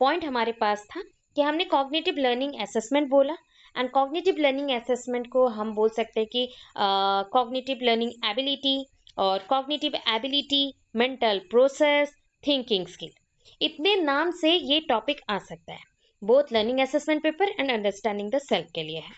Point हमारे पास था कि हमने कॉग्निटिव लर्निंग असेसमेंट बोला, एंड कॉग्निटिव लर्निंग असेसमेंट को हम बोल सकते हैं कि कॉग्निटिव लर्निंग एबिलिटी और cognitive ability, mental process, thinking skill, इतने नाम से ये टॉपिक आ सकता है। Both learning assessment paper and understanding the self के लिए है।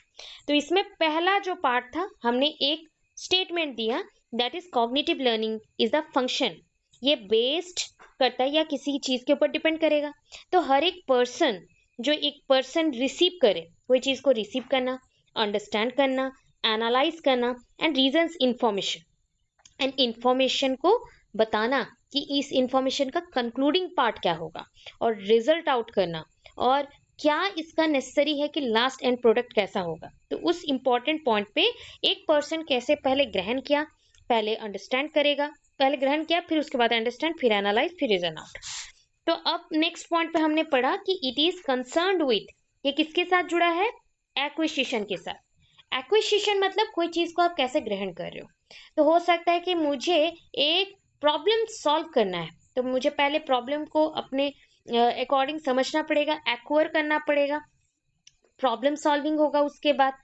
तो इसमें पहला जो पार्ट था, हमने एक स्टेटमेंट दिया, that is cognitive learning is the function. ये बेस्ड करता है या किसी चीज के ऊपर डिपेंड करेगा। तो हर एक पर्सन, जो एक पर्सन रिसीव करे, कोई चीज को रिसीव करना, अंडरस्टैंड करना, एनालाइज करना and reasons information, and information को बताना कि इस इंफॉर्मेशन का कंक्लूडिंग पार्ट क्या होगा, और रिजल्ट आउट करना, और क्या इसका नेसेसरी है कि लास्ट एंड प्रोडक्ट कैसा होगा। तो उस इंपॉर्टेंट पॉइंट पे एक पर्सन कैसे पहले ग्रहण किया, पहले अंडरस्टैंड करेगा, पहले ग्रहण किया, फिर उसके बाद अंडरस्टैंड, फिर एनालाइज, फिर रीजन आउट। तो अब नेक्स्ट पॉइंट पे हमने पढ़ा कि इट इज कंसर्न्ड विथ, ये किसके साथ जुड़ा है, एक्विजिशन के साथ। एक्विजिशन मतलब कोई चीज को आप कैसे ग्रहण कर रहे हो। तो हो सकता है कि मुझे एक प्रॉब्लम सॉल्व करना है, तो मुझे पहले प्रॉब्लम को अपने अकॉर्डिंग समझना पड़ेगा, एक्वायर करना पड़ेगा, प्रॉब्लम सॉल्विंग होगा, उसके बाद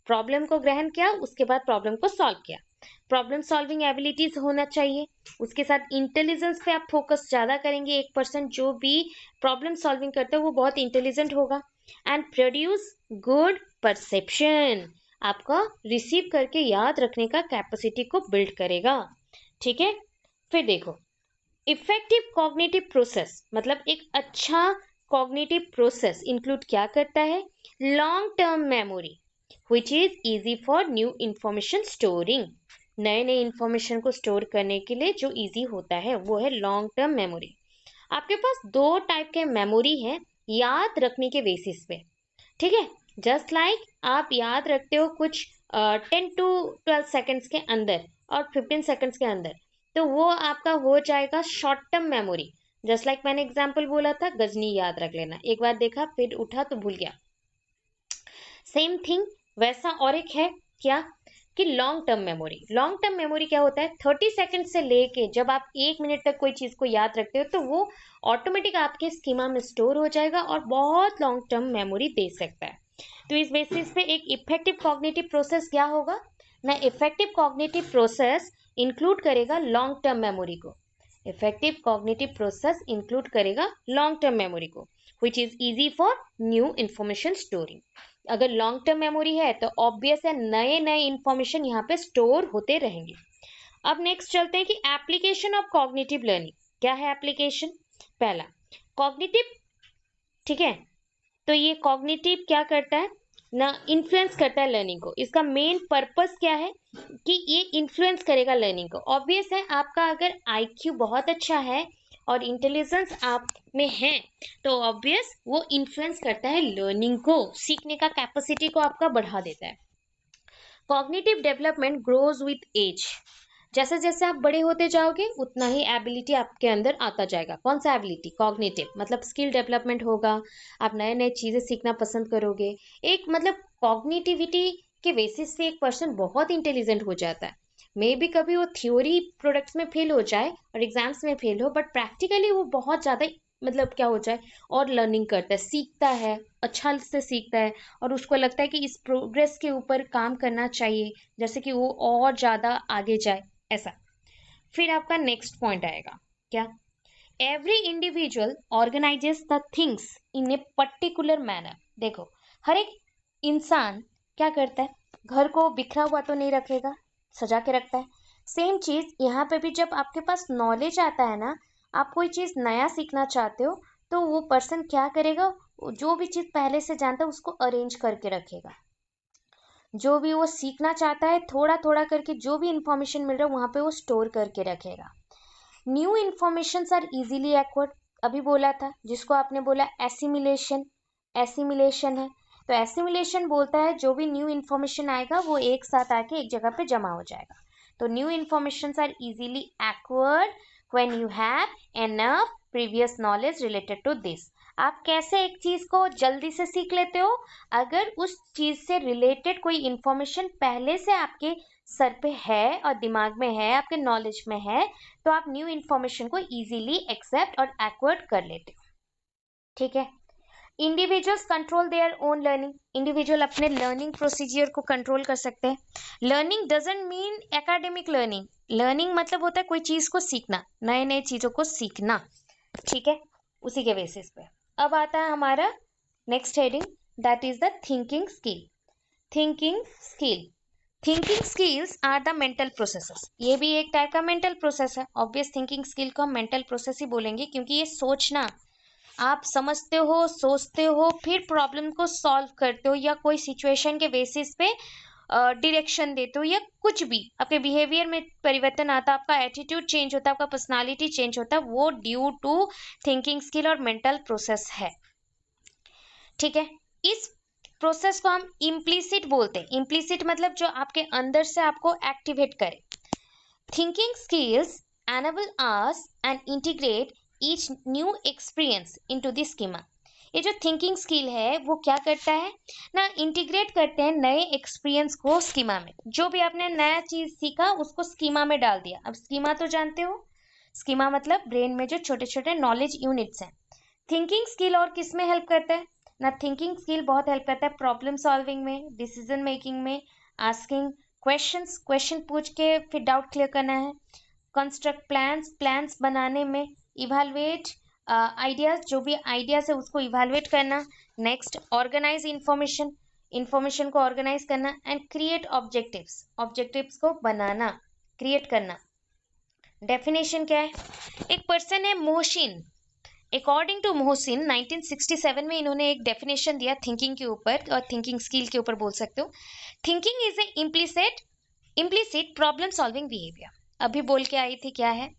प्रॉब्लम को ग्रहण किया, उसके बाद प्रॉब्लम को सॉल्व किया। प्रॉब्लम सॉल्विंग एबिलिटीज होना चाहिए, उसके साथ इंटेलिजेंस पे आप फोकस ज्यादा करेंगे। एक पर्सन जो भी प्रॉब्लम सॉल्विंग करता है वो बहुत इंटेलिजेंट होगा। एंड प्रोड्यूस गुड परसेप्शन, आपका रिसीव करके याद रखने का कैपेसिटी को बिल्ड करेगा। ठीक है, फिर देखो, इफेक्टिव कॉग्निटिव प्रोसेस मतलब एक अच्छा कॉग्निटिव प्रोसेस इंक्लूड क्या करता है, long term memory which is easy for new information storing. नए नए इंफॉर्मेशन को स्टोर करने के लिए जो इजी होता है वो है लॉन्ग टर्म मेमोरी। आपके पास दो टाइप के मेमोरी है याद रखने के बेसिस पे। ठीक है, जस्ट लाइक आप याद रखते हो कुछ 10 to 12 सेकेंड्स के अंदर और 15 सेकेंड्स के अंदर, तो वो आपका हो जाएगा short term memory. Just like मैंने एग्जांपल बोला था, गजनी याद रख लेना, एक बार देखा फिर उठा तो भूल गया। सेम थिंग वैसा और एक है क्या, कि long term memory. Long term memory क्या होता है, 30 सेकेंड से लेके जब आप 1 मिनट तक कोई चीज को याद रखते हो तो वो ऑटोमेटिक आपके स्कीमा में स्टोर हो जाएगा और बहुत लॉन्ग टर्म मेमोरी दे सकता है। तो इस बेसिस पे एक इफेक्टिव कॉग्निटिव प्रोसेस क्या होगा ना, इफेक्टिव कॉग्निटिव प्रोसेस इंक्लूड करेगा लॉन्ग टर्म मेमोरी को। इफेक्टिव कॉग्निटिव प्रोसेस इंक्लूड करेगा लॉन्ग टर्म मेमोरी को which is easy for new information storing. अगर लॉन्ग टर्म मेमोरी है तो ऑब्वियस है नए नए इंफॉर्मेशन यहाँ पे स्टोर होते रहेंगे। अब नेक्स्ट चलते हैं कि एप्लीकेशन ऑफ कॉग्निटिव लर्निंग। क्या है एप्लीकेशन, पहला कॉग्निटिव, ठीक है, तो ये कॉग्निटिव क्या करता है ना, इन्फ्लुएंस करता है लर्निंग को। इसका मेन पर्पस क्या है कि ये इन्फ्लुएंस करेगा लर्निंग को। ऑब्वियस है आपका अगर आईक्यू बहुत अच्छा है और इंटेलिजेंस आप में है तो ऑब्वियस वो इन्फ्लुएंस करता है लर्निंग को, सीखने का कैपेसिटी को आपका बढ़ा देता है। Cognitive development grows with age, जैसे जैसे आप बड़े होते जाओगे उतना ही एबिलिटी आपके अंदर आता जाएगा। कौन सा एबिलिटी, कॉग्निटिव, मतलब स्किल डेवलपमेंट होगा, आप नए नए चीजें सीखना पसंद करोगे। एक मतलब कॉग्निटिविटी के बेसिस पे एक पर्सन बहुत इंटेलिजेंट हो जाता है। मे बी कभी वो थ्योरी प्रोडक्ट्स में फेल हो जाए और एग्जाम्स में फेल हो, बट प्रैक्टिकली वो बहुत ज्यादा मतलब क्या हो जाए और लर्निंग करता है, सीखता है, अच्छा से सीखता है, और उसको लगता है कि इस प्रोग्रेस के ऊपर काम करना चाहिए, जैसे कि वो और ज्यादा आगे जाए, ऐसा। फिर आपका नेक्स्ट पॉइंट आएगा क्या, every individual organises the things in a particular manner. देखो, हर एक इंसान क्या करता है, घर को बिखरा हुआ तो नहीं रखेगा, सजा के रखता है। सेम चीज यहाँ पे भी, जब आपके पास नॉलेज आता है ना, आप कोई चीज नया सीखना चाहते हो, तो वो पर्सन क्या करेगा, जो भी चीज पहले से जानता है उसको अरेंज करके रखेगा। जो भी वो सीखना चाहता है थोड़ा थोड़ा करके जो भी इंफॉर्मेशन मिल रहा है वहां पे वो स्टोर करके रखेगा। New information are easily acquired, अभी बोला था, जिसको आपने बोला एसिमिलेशन, एसिमिलेशन है। तो एसिमिलेशन बोलता है जो भी न्यू इंफॉर्मेशन आएगा वो एक साथ आके एक जगह पे जमा हो जाएगा। तो new information are easily acquired when you have enough previous knowledge related to this. आप कैसे एक चीज को जल्दी से सीख लेते हो, अगर उस चीज से रिलेटेड कोई इंफॉर्मेशन पहले से आपके सर पे है और दिमाग में है, आपके नॉलेज में है, तो आप न्यू इंफॉर्मेशन को इजीली एक्सेप्ट और एक्वर्ड कर लेते हो। ठीक है। Individuals control their own learning, individual अपने लर्निंग प्रोसीजर को कंट्रोल कर सकते हैं। Learning doesn't mean academic learning, learning मतलब होता है कोई चीज को सीखना, नए नए चीजों को सीखना। ठीक है, उसी के बेसिस पे अब आता है हमारा next heading, that is the thinking skill. Thinking skill, thinking skills are the mental processes, ये भी एक टाइप का मेंटल प्रोसेस है। ऑब्वियस थिंकिंग स्किल को हम मेंटल प्रोसेस ही बोलेंगे, क्योंकि ये सोचना, आप समझते हो, सोचते हो, फिर प्रॉब्लम को सॉल्व करते हो, या कोई सिचुएशन के बेसिस पे डायरेक्शन देते हो, या कुछ भी आपके बिहेवियर में परिवर्तन आता है, आपका एटीट्यूड चेंज होता है, आपका पर्सनालिटी चेंज होता है, वो ड्यू टू थिंकिंग स्किल और मेंटल प्रोसेस है। ठीक है, इस प्रोसेस को हम इम्प्लिसिट बोलते हैं। इम्प्लिसिट मतलब जो आपके अंदर से आपको एक्टिवेट करे। Thinking skills enable us and integrate each new experience into the schema। ये जो थिंकिंग स्किल है वो क्या करता है ना, इंटीग्रेट करते हैं नए एक्सपीरियंस को स्कीमा में। जो भी आपने नया चीज सीखा उसको स्कीमा में डाल दिया। अब स्कीमा तो जानते हो, स्कीमा मतलब ब्रेन में जो छोटे छोटे नॉलेज यूनिट्स हैं। थिंकिंग स्किल और किस में हेल्प करता है ना, थिंकिंग स्किल बहुत हेल्प करता है प्रॉब्लम सॉल्विंग में, डिसीजन मेकिंग में, आस्किंग क्वेश्चंस, क्वेश्चन पूछ के फिर डाउट क्लियर करना है, कंस्ट्रक्ट प्लान्स, प्लान्स बनाने में, इवेलुएट आइडियाज, जो भी आइडियाज है उसको इवेलुएट करना, नेक्स्ट ऑर्गेनाइज इंफॉर्मेशन, इंफॉर्मेशन को ऑर्गेनाइज करना, एंड क्रिएट ऑब्जेक्टिव्स, ऑब्जेक्टिव्स को बनाना, क्रिएट करना। डेफिनेशन क्या है, एक पर्सन है मोहसिन, अकॉर्डिंग टू मोहसिन 1967 में इन्होंने एक डेफिनेशन दिया थिंकिंग के ऊपर, और थिंकिंग स्किल के ऊपर बोल सकते हो। Thinking is a implicit problem solving behaviour. अभी बोल के आई थी क्या है,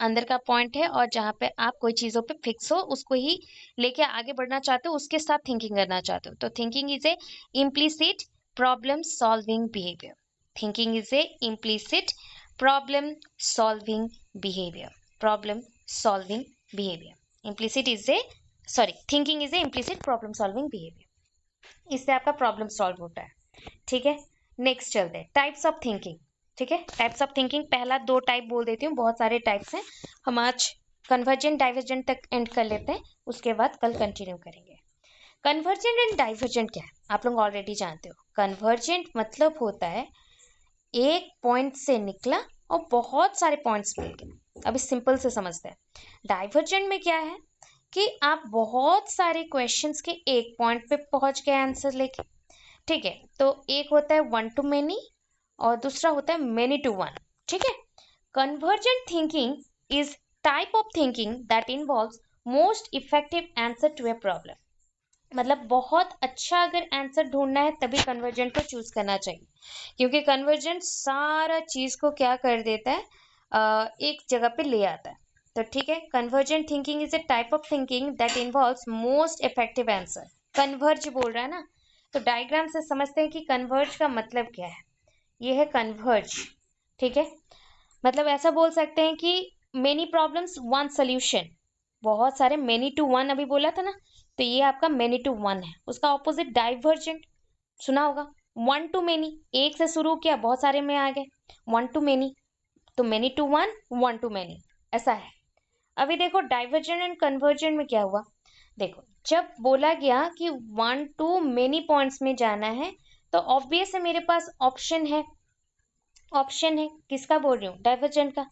अंदर का पॉइंट है, और जहाँ पे आप कोई चीजों पे फिक्स हो उसको ही लेके आगे बढ़ना चाहते हो, उसके साथ थिंकिंग करना चाहते हो, तो thinking is a implicit problem solving behaviour. Thinking is a implicit problem solving behaviour, problem solving behaviour. Implicit is a, sorry, thinking is a implicit problem solving behaviour, इससे आपका प्रॉब्लम सॉल्व होता है। ठीक है, नेक्स्ट चलते हैं types of thinking. ठीक है, टाइप्स ऑफ थिंकिंग, पहला दो टाइप बोल देती हूँ, बहुत सारे टाइप्स हैं। हम आज कन्वर्जेंट डाइवर्जेंट तक एंड कर लेते हैं, उसके बाद कल कंटिन्यू करेंगे। कन्वर्जेंट एंड डाइवर्जेंट क्या है आप लोग ऑलरेडी जानते हो। कन्वर्जेंट मतलब होता है एक पॉइंट से निकला और बहुत सारे पॉइंट्स मिल गए। अभी सिंपल से समझते हैं। डाइवर्जेंट में क्या है कि आप बहुत सारे क्वेश्चंस के एक पॉइंट पे पहुंच गए आंसर लेके। ठीक है, तो एक होता है वन टू मेनी और दूसरा होता है मेनी टू वन। ठीक है, convergent thinking is type of thinking that involves most effective answer to a problem. मतलब बहुत अच्छा अगर आंसर ढूंढना है तभी कन्वर्जेंट को चूज करना चाहिए, क्योंकि कन्वर्जेंट सारा चीज को क्या कर देता है, एक जगह पे ले आता है। तो ठीक है, convergent thinking is a type of thinking that involves most effective answer. Converge बोल रहा है ना, तो डायग्राम से समझते हैं कि कन्वर्ज का मतलब क्या है। ये है कन्वर्ज। ठीक है, मतलब ऐसा बोल सकते हैं कि मेनी प्रॉब्लम्स वन सोल्यूशन, बहुत सारे, मेनी टू वन अभी बोला था ना, तो ये आपका मेनी टू वन है। उसका ऑपोजिट डाइवर्जेंट सुना होगा, वन टू मेनी, एक से शुरू किया बहुत सारे में आ गए, वन टू मेनी, तो many to one, one to many, ऐसा है। अभी देखो डाइवर्जेंट एंड कन्वर्जेंट में क्या हुआ, देखो जब बोला गया कि वन टू मेनी पॉइंट्स में जाना है, तो ऑब्वियस है मेरे पास ऑप्शन है, ऑप्शन है किसका बोल रही हूँ, डाइवर्जेंट का,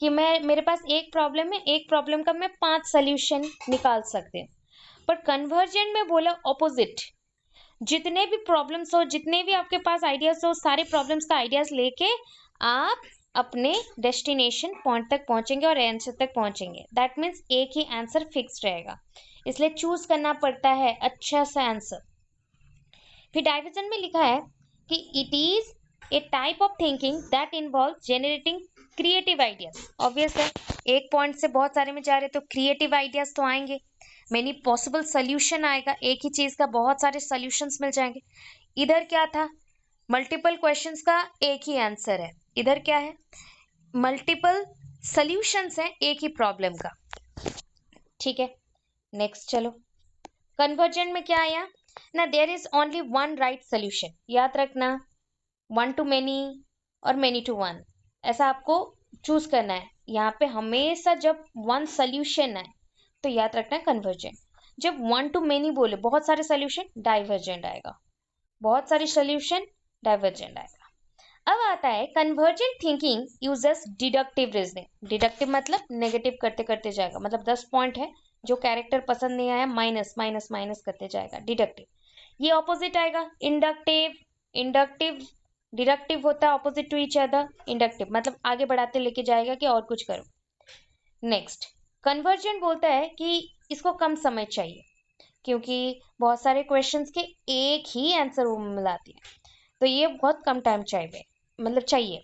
कि मैं, मेरे पास एक प्रॉब्लम है, एक प्रॉब्लम का मैं 5 सोल्यूशन निकाल सकते हूँ। पर कन्वर्जेंट में बोला ऑपोजिट, जितने भी प्रॉब्लम्स हो, जितने भी आपके पास आइडियाज हो, सारे प्रॉब्लम्स का आइडियाज लेके आप अपने डेस्टिनेशन पॉइंट तक पहुंचेंगे और आंसर तक पहुंचेंगे। दैट मीन्स एक ही आंसर फिक्स रहेगा, इसलिए चूज करना पड़ता है अच्छा सा आंसर। फिर डाइवर्जन में लिखा है कि it is a type of thinking that involve generating creative ideas. Obvious है, एक पॉइंट से बहुत सारे में जा रहे तो क्रिएटिव आइडियाज तो आएंगे, मेनी पॉसिबल सोल्यूशन आएगा, एक ही चीज का बहुत सारे सोल्यूशंस मिल जाएंगे। इधर क्या था, मल्टीपल क्वेश्चंस का एक ही आंसर है, इधर क्या है, मल्टीपल सोल्यूशंस है एक ही प्रॉब्लम का। ठीक है, नेक्स्ट चलो, कन्वर्जेंट में क्या आया ना, there is only one right solution. याद रखना, वन टू मेनी और मेनी टू वन, ऐसा आपको चूज करना है। यहाँ पे हमेशा जब वन सोल्यूशन है तो याद रखना कन्वर्जेंट। जब वन टू मेनी बोले, बहुत सारे सोल्यूशन, डाइवर्जेंट आएगा, बहुत सारे सोल्यूशन, डाइवर्जेंट आएगा। अब आता है convergent thinking uses deductive reasoning. Deductive मतलब नेगेटिव करते करते जाएगा, मतलब 10 पॉइंट है, जो कैरेक्टर पसंद नहीं आया माइनस माइनस माइनस करते जाएगा, डिडक्टिव। ये ऑपोजिट आएगा इंडक्टिव। इंडक्टिव डिडक्टिव होता है opposite to each other, inductive मतलब आगे बढ़ाते लेके जाएगा कि और कुछ करो। नेक्स्ट कन्वर्जेंट बोलता है कि इसको कम समय चाहिए, क्योंकि बहुत सारे क्वेश्चंस के एक ही आंसर वो मिलाती है, तो ये बहुत कम टाइम चाहिए, मतलब चाहिए।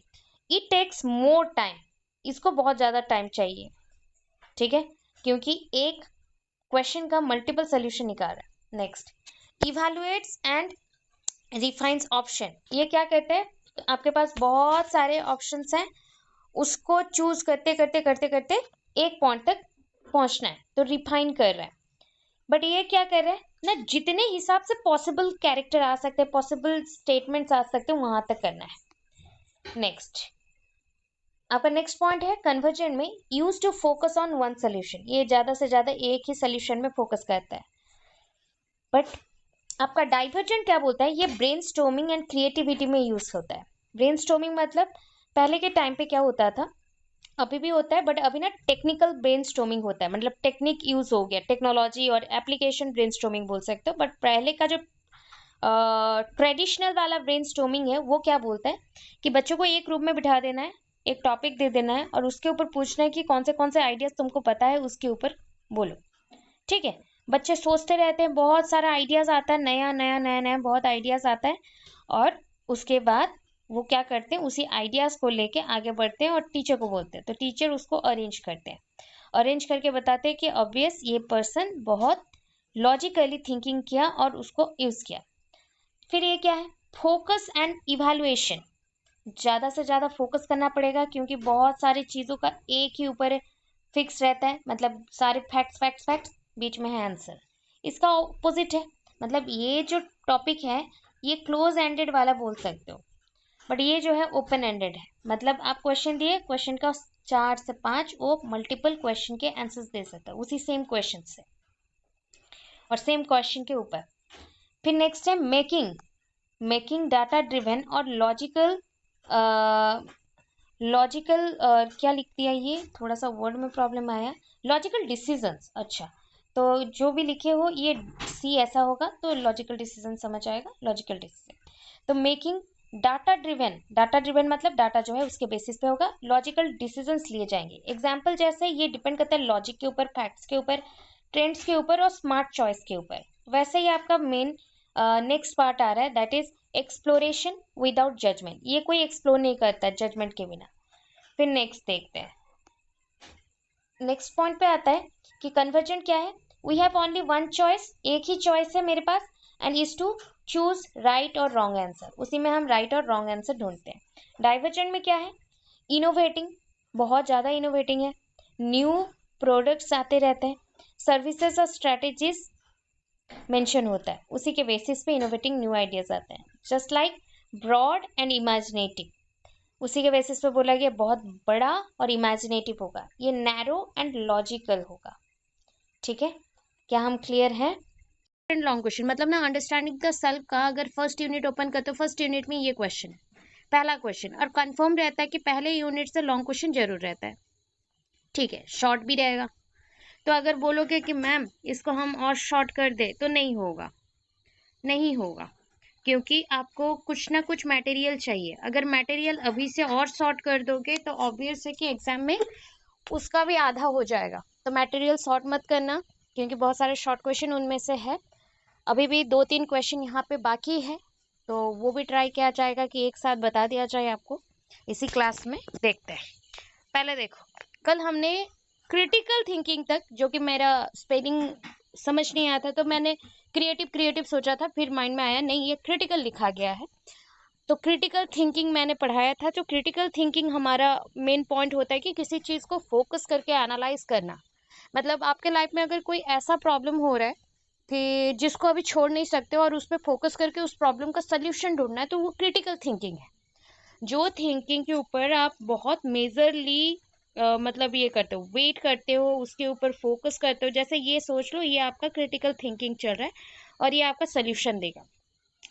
इट टेक्स मोर टाइम, इसको बहुत ज्यादा टाइम चाहिए, ठीक है, क्योंकि एक क्वेश्चन का मल्टीपल सोल्यूशन निकाल रहा है। Next evaluates and refines option. ये क्या कहते हैं, आपके पास बहुत सारे ऑप्शंस हैं, उसको चूज करते करते करते करते एक पॉइंट तक पहुंचना है, तो रिफाइन कर रहा है। बट ये क्या कर रहा है ना, जितने हिसाब से पॉसिबल कैरेक्टर आ सकते हैं, पॉसिबल स्टेटमेंट्स आ सकते हैं, वहां तक करना है। नेक्स्ट आपका नेक्स्ट पॉइंट है कन्वर्जेंट में use to focus on one solution. ये ज्यादा से ज्यादा एक ही सोल्यूशन में फोकस करता है। बट आपका डाइवर्जेंट क्या बोलता है, ये ब्रेनस्टॉर्मिंग एंड क्रिएटिविटी में यूज होता है। ब्रेनस्टॉर्मिंग मतलब पहले के टाइम पे क्या होता था, अभी भी होता है, बट अभी ना टेक्निकल ब्रेनस्टॉर्मिंग होता है, मतलब टेक्निक यूज हो गया, टेक्नोलॉजी और एप्लीकेशन ब्रेनस्टॉर्मिंग बोल सकते हो। बट पहले का जो ट्रेडिशनल वाला ब्रेनस्टॉर्मिंग है, वो क्या बोलता है कि बच्चों को एक रूम में बिठा देना है, एक टॉपिक दे देना है और उसके ऊपर पूछना है कि कौन से आइडियाज तुमको पता है, उसके ऊपर बोलो, ठीक है। बच्चे सोचते रहते हैं, बहुत सारा आइडियाज आता है, नया नया नया नया बहुत आइडियाज आता है, और उसके बाद वो क्या करते हैं, उसी आइडियाज को लेके आगे बढ़ते हैं और टीचर को बोलते हैं, तो टीचर उसको अरेंज करते हैं, अरेंज करके बताते हैं कि ऑब्वियस ये पर्सन बहुत लॉजिकली थिंकिंग किया और उसको यूज किया। फिर ये क्या है, फोकस एंड इवैल्यूएशन। ज्यादा से ज्यादा फोकस करना पड़ेगा, क्योंकि बहुत सारी चीजों का एक ही ऊपर फिक्स रहता है, मतलब सारे फैक्ट्स फैक्ट्स फैक्ट्स, बीच में है आंसर। इसका ऑपोजिट है, मतलब ये जो टॉपिक है ये क्लोज एंडेड वाला बोल सकते हो, बट ये जो है ओपन एंडेड है, मतलब आप क्वेश्चन दिए, क्वेश्चन का 4 से 5 वो मल्टीपल क्वेश्चन के आंसर्स दे सकता है उसी सेम क्वेश्चन से और सेम क्वेश्चन के ऊपर। फिर नेक्स्ट है मेकिंग। मेकिंग डाटा ड्रिवन और लॉजिकल क्या लिख दिया, ये थोड़ा सा वर्ड में प्रॉब्लम आया, लॉजिकल डिसीजंस। अच्छा, तो जो भी लिखे हो ये सी ऐसा होगा तो लॉजिकल डिसीजन समझ आएगा, लॉजिकल डिसीजन। तो making data driven, data driven मतलब डाटा जो है उसके बेसिस पे होगा, लॉजिकल डिसीजंस लिए जाएंगे। एग्जाम्पल जैसे ये डिपेंड करता है लॉजिक के ऊपर, फैक्ट्स के ऊपर, ट्रेंड्स के ऊपर और स्मार्ट चॉइस के ऊपर। वैसे ही आपका मेन नेक्स्ट पार्ट आ रहा है, that is exploration without judgement. ये कोई एक्सप्लोर नहीं करता है जजमेंट के बिना। फिर नेक्स्ट देखते हैं, नेक्स्ट पॉइंट पे आता है कि कन्वर्जेंट क्या है, we have only one choice, एक ही चॉइस है मेरे पास, and is to choose right और रॉन्ग आंसर, उसी में हम राइट और रॉन्ग आंसर ढूंढते हैं। डाइवर्जेंट में क्या है, इनोवेटिंग, बहुत ज़्यादा इनोवेटिंग है, न्यू प्रोडक्ट्स आते रहते हैं, सर्विसेज और स्ट्रेटेजीज मेंशन होता है, उसी के बेसिस पे इनोवेटिंग न्यू आइडियाज आते हैं। Just like broad and imaginative, उसी के बेसिस पे बोला गया बहुत बड़ा और इमेजिनेटिव होगा, ये नैरो एंड लॉजिकल होगा, ठीक है। क्या हम क्लियर हैं? लॉन्ग क्वेश्चन मतलब ना अंडरस्टैंडिंग द सेल्फ का अगर फर्स्ट यूनिट ओपन करते हो, फर्स्ट यूनिट में ये क्वेश्चन है, पहला क्वेश्चन, और कंफर्म रहता है कि पहले यूनिट से लॉन्ग क्वेश्चन जरूर रहता है, ठीक है, शॉर्ट भी रहेगा। तो अगर बोलोगे कि मैम इसको हम और शॉर्ट कर दे, तो नहीं होगा, नहीं होगा, क्योंकि आपको कुछ ना कुछ मटेरियल चाहिए। अगर मटेरियल अभी से और शॉर्ट कर दोगे तो ऑब्वियस है कि एग्जाम में उसका भी आधा हो जाएगा, तो मटेरियल शॉर्ट मत करना, क्योंकि बहुत सारे शॉर्ट क्वेश्चन उनमें से है। अभी भी 2-3 क्वेश्चन यहाँ पे बाकी है, तो वो भी ट्राई किया जाएगा कि एक साथ बता दिया जाए आपको इसी क्लास में। देखते हैं, पहले देखो, कल हमने क्रिटिकल थिंकिंग तक, जो कि मेरा स्पेलिंग समझ नहीं आया था तो मैंने क्रिएटिव क्रिएटिव सोचा था, फिर माइंड में आया नहीं ये क्रिटिकल लिखा गया है, तो क्रिटिकल थिंकिंग मैंने पढ़ाया था। जो क्रिटिकल थिंकिंग हमारा मेन पॉइंट होता है कि किसी चीज़ को फोकस करके एनालाइज करना, मतलब आपके लाइफ में अगर कोई ऐसा प्रॉब्लम हो रहा है कि जिसको अभी छोड़ नहीं सकते और उस पर फोकस करके उस प्रॉब्लम का सल्यूशन ढूंढना है, तो वो क्रिटिकल थिंकिंग है। जो थिंकिंग के ऊपर आप बहुत मेजरली मतलब ये करते हो, वेट करते हो, उसके ऊपर फोकस करते हो। जैसे ये सोच लो ये आपका क्रिटिकल थिंकिंग चल रहा है और ये आपका सोल्यूशन देगा।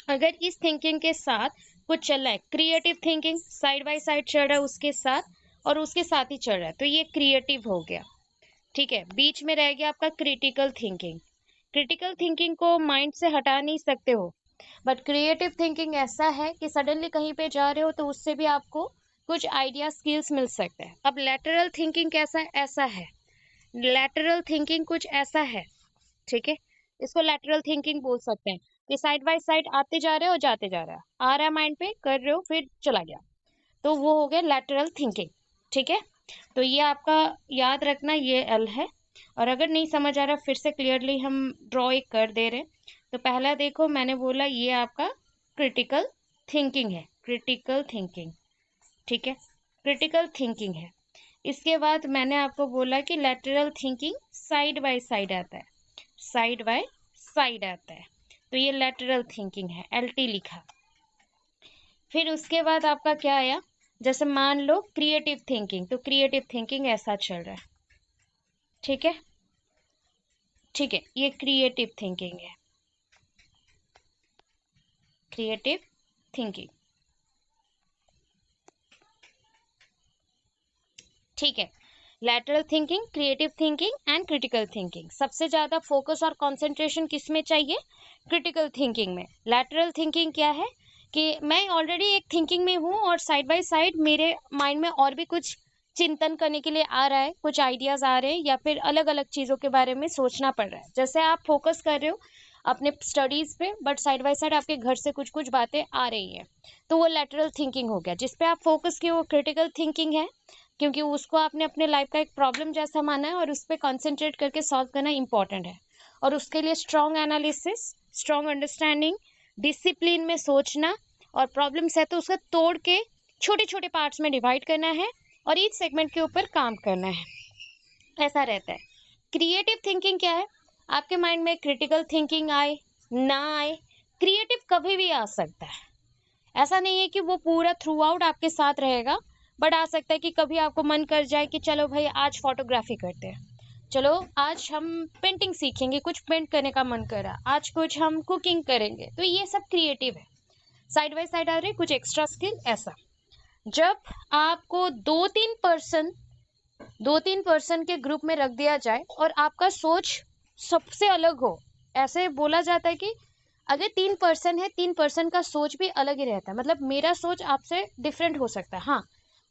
अगर इस थिंकिंग के साथ कुछ चल रहा है, creative thinking side by side चल रहा है उसके साथ, और उसके साथ ही चल रहा है, तो ये क्रिएटिव हो गया। ठीक है, बीच में रह गया आपका क्रिटिकल थिंकिंग। क्रिटिकल थिंकिंग को माइंड से हटा नहीं सकते हो, बट क्रिएटिव थिंकिंग ऐसा है कि सडनली कहीं पे जा रहे हो तो उससे भी आपको कुछ आइडिया स्किल्स मिल सकते हैं। अब लैटरल थिंकिंग कैसा है? ऐसा है, लैटरल थिंकिंग कुछ ऐसा है। ठीक है, इसको लैटरल थिंकिंग बोल सकते हैं कि साइड बाय साइड आते जा रहे हो, जाते जा रहा है, आ रहा है माइंड पे, कर रहे हो, फिर चला गया, तो वो हो गया लैटरल थिंकिंग। ठीक है, तो ये आपका याद रखना, ये एल है। और अगर नहीं समझ आ रहा, फिर से क्लियरली हम ड्रॉ एक कर दे रहे हैं। तो पहला देखो, मैंने बोला ये आपका क्रिटिकल थिंकिंग है, क्रिटिकल थिंकिंग। ठीक है, क्रिटिकल थिंकिंग है। इसके बाद मैंने आपको बोला कि lateral thinking side by side आता है, साइड बाय साइड आता है, तो ये लैटरल थिंकिंग है, एलटी लिखा। फिर उसके बाद आपका क्या आया? जैसे मान लो क्रिएटिव थिंकिंग, तो क्रिएटिव थिंकिंग ऐसा चल रहा है। ठीक है, ठीक है, ये क्रिएटिव थिंकिंग है, क्रिएटिव थिंकिंग। ठीक है, lateral thinking, creative thinking and critical thinking. सबसे ज्यादा फोकस और कंसंट्रेशन किस में चाहिए? क्रिटिकल थिंकिंग में। लैटरल थिंकिंग क्या है कि मैं ऑलरेडी एक थिंकिंग में हूँ और साइड बाय साइड मेरे माइंड में और भी कुछ चिंतन करने के लिए आ रहा है, कुछ आइडियाज आ रहे हैं, या फिर अलग अलग चीजों के बारे में सोचना पड़ रहा है। जैसे आप फोकस कर रहे हो अपने स्टडीज पे, बट साइड बाय साइड आपके घर से कुछ कुछ बातें आ रही हैं, तो वो लैटरल थिंकिंग हो गया। जिस पे आप फोकस किए वो क्रिटिकल थिंकिंग है, क्योंकि उसको आपने अपने लाइफ का एक प्रॉब्लम जैसा माना है और उस पर कॉन्सेंट्रेट करके सॉल्व करना इंपॉर्टेंट है। और उसके लिए strong analysis, strong understanding, discipline में सोचना, और प्रॉब्लम्स है तो उसको तोड़ के छोटे छोटे पार्ट्स में डिवाइड करना है और ईच सेगमेंट के ऊपर काम करना है, ऐसा रहता है। क्रिएटिव थिंकिंग क्या है? आपके माइंड में क्रिटिकल थिंकिंग आए ना आए, क्रिएटिव कभी भी आ सकता है। ऐसा नहीं है कि वो पूरा थ्रू आउट आपके साथ रहेगा, बट आ सकता है कि कभी आपको मन कर जाए कि चलो भाई आज फोटोग्राफी करते हैं, चलो आज हम पेंटिंग सीखेंगे, कुछ पेंट करने का मन कर रहा, आज कुछ हम कुकिंग करेंगे, तो ये सब क्रिएटिव है। साइड बाय साइड आ रहे कुछ एक्स्ट्रा स्किल, ऐसा। जब आपको दो तीन पर्सन के ग्रुप में रख दिया जाए और आपका सोच सबसे अलग हो, ऐसे बोला जाता है कि अगर 3 पर्सन है, 3 पर्सन का सोच भी अलग ही रहता है, मतलब मेरा सोच आपसे डिफरेंट हो सकता है। हाँ,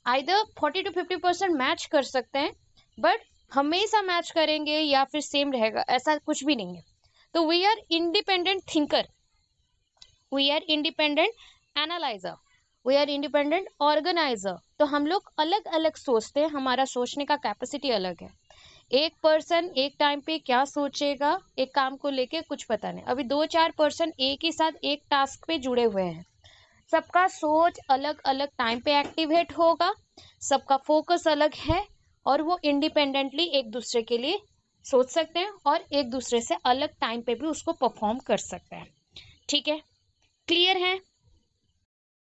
आइदर 40 to 50% मैच कर सकते हैं, बट हमेशा मैच करेंगे या फिर सेम रहेगा, ऐसा कुछ भी नहीं है। तो we are independent thinker, we are independent analyser, we are independent organiser. तो हम लोग अलग अलग सोचते हैं, हमारा सोचने का कैपेसिटी अलग है। एक पर्सन एक टाइम पे क्या सोचेगा एक काम को लेके, कुछ पता नहीं। अभी 2-4 पर्सन एक ही साथ एक टास्क पे जुड़े हुए हैं, सबका सोच अलग अलग टाइम पे एक्टिवेट होगा, सबका फोकस अलग है, और वो इंडिपेंडेंटली एक दूसरे के लिए सोच सकते हैं और एक दूसरे से अलग टाइम पे भी उसको परफॉर्म कर सकते हैं। ठीक है, क्लियर है?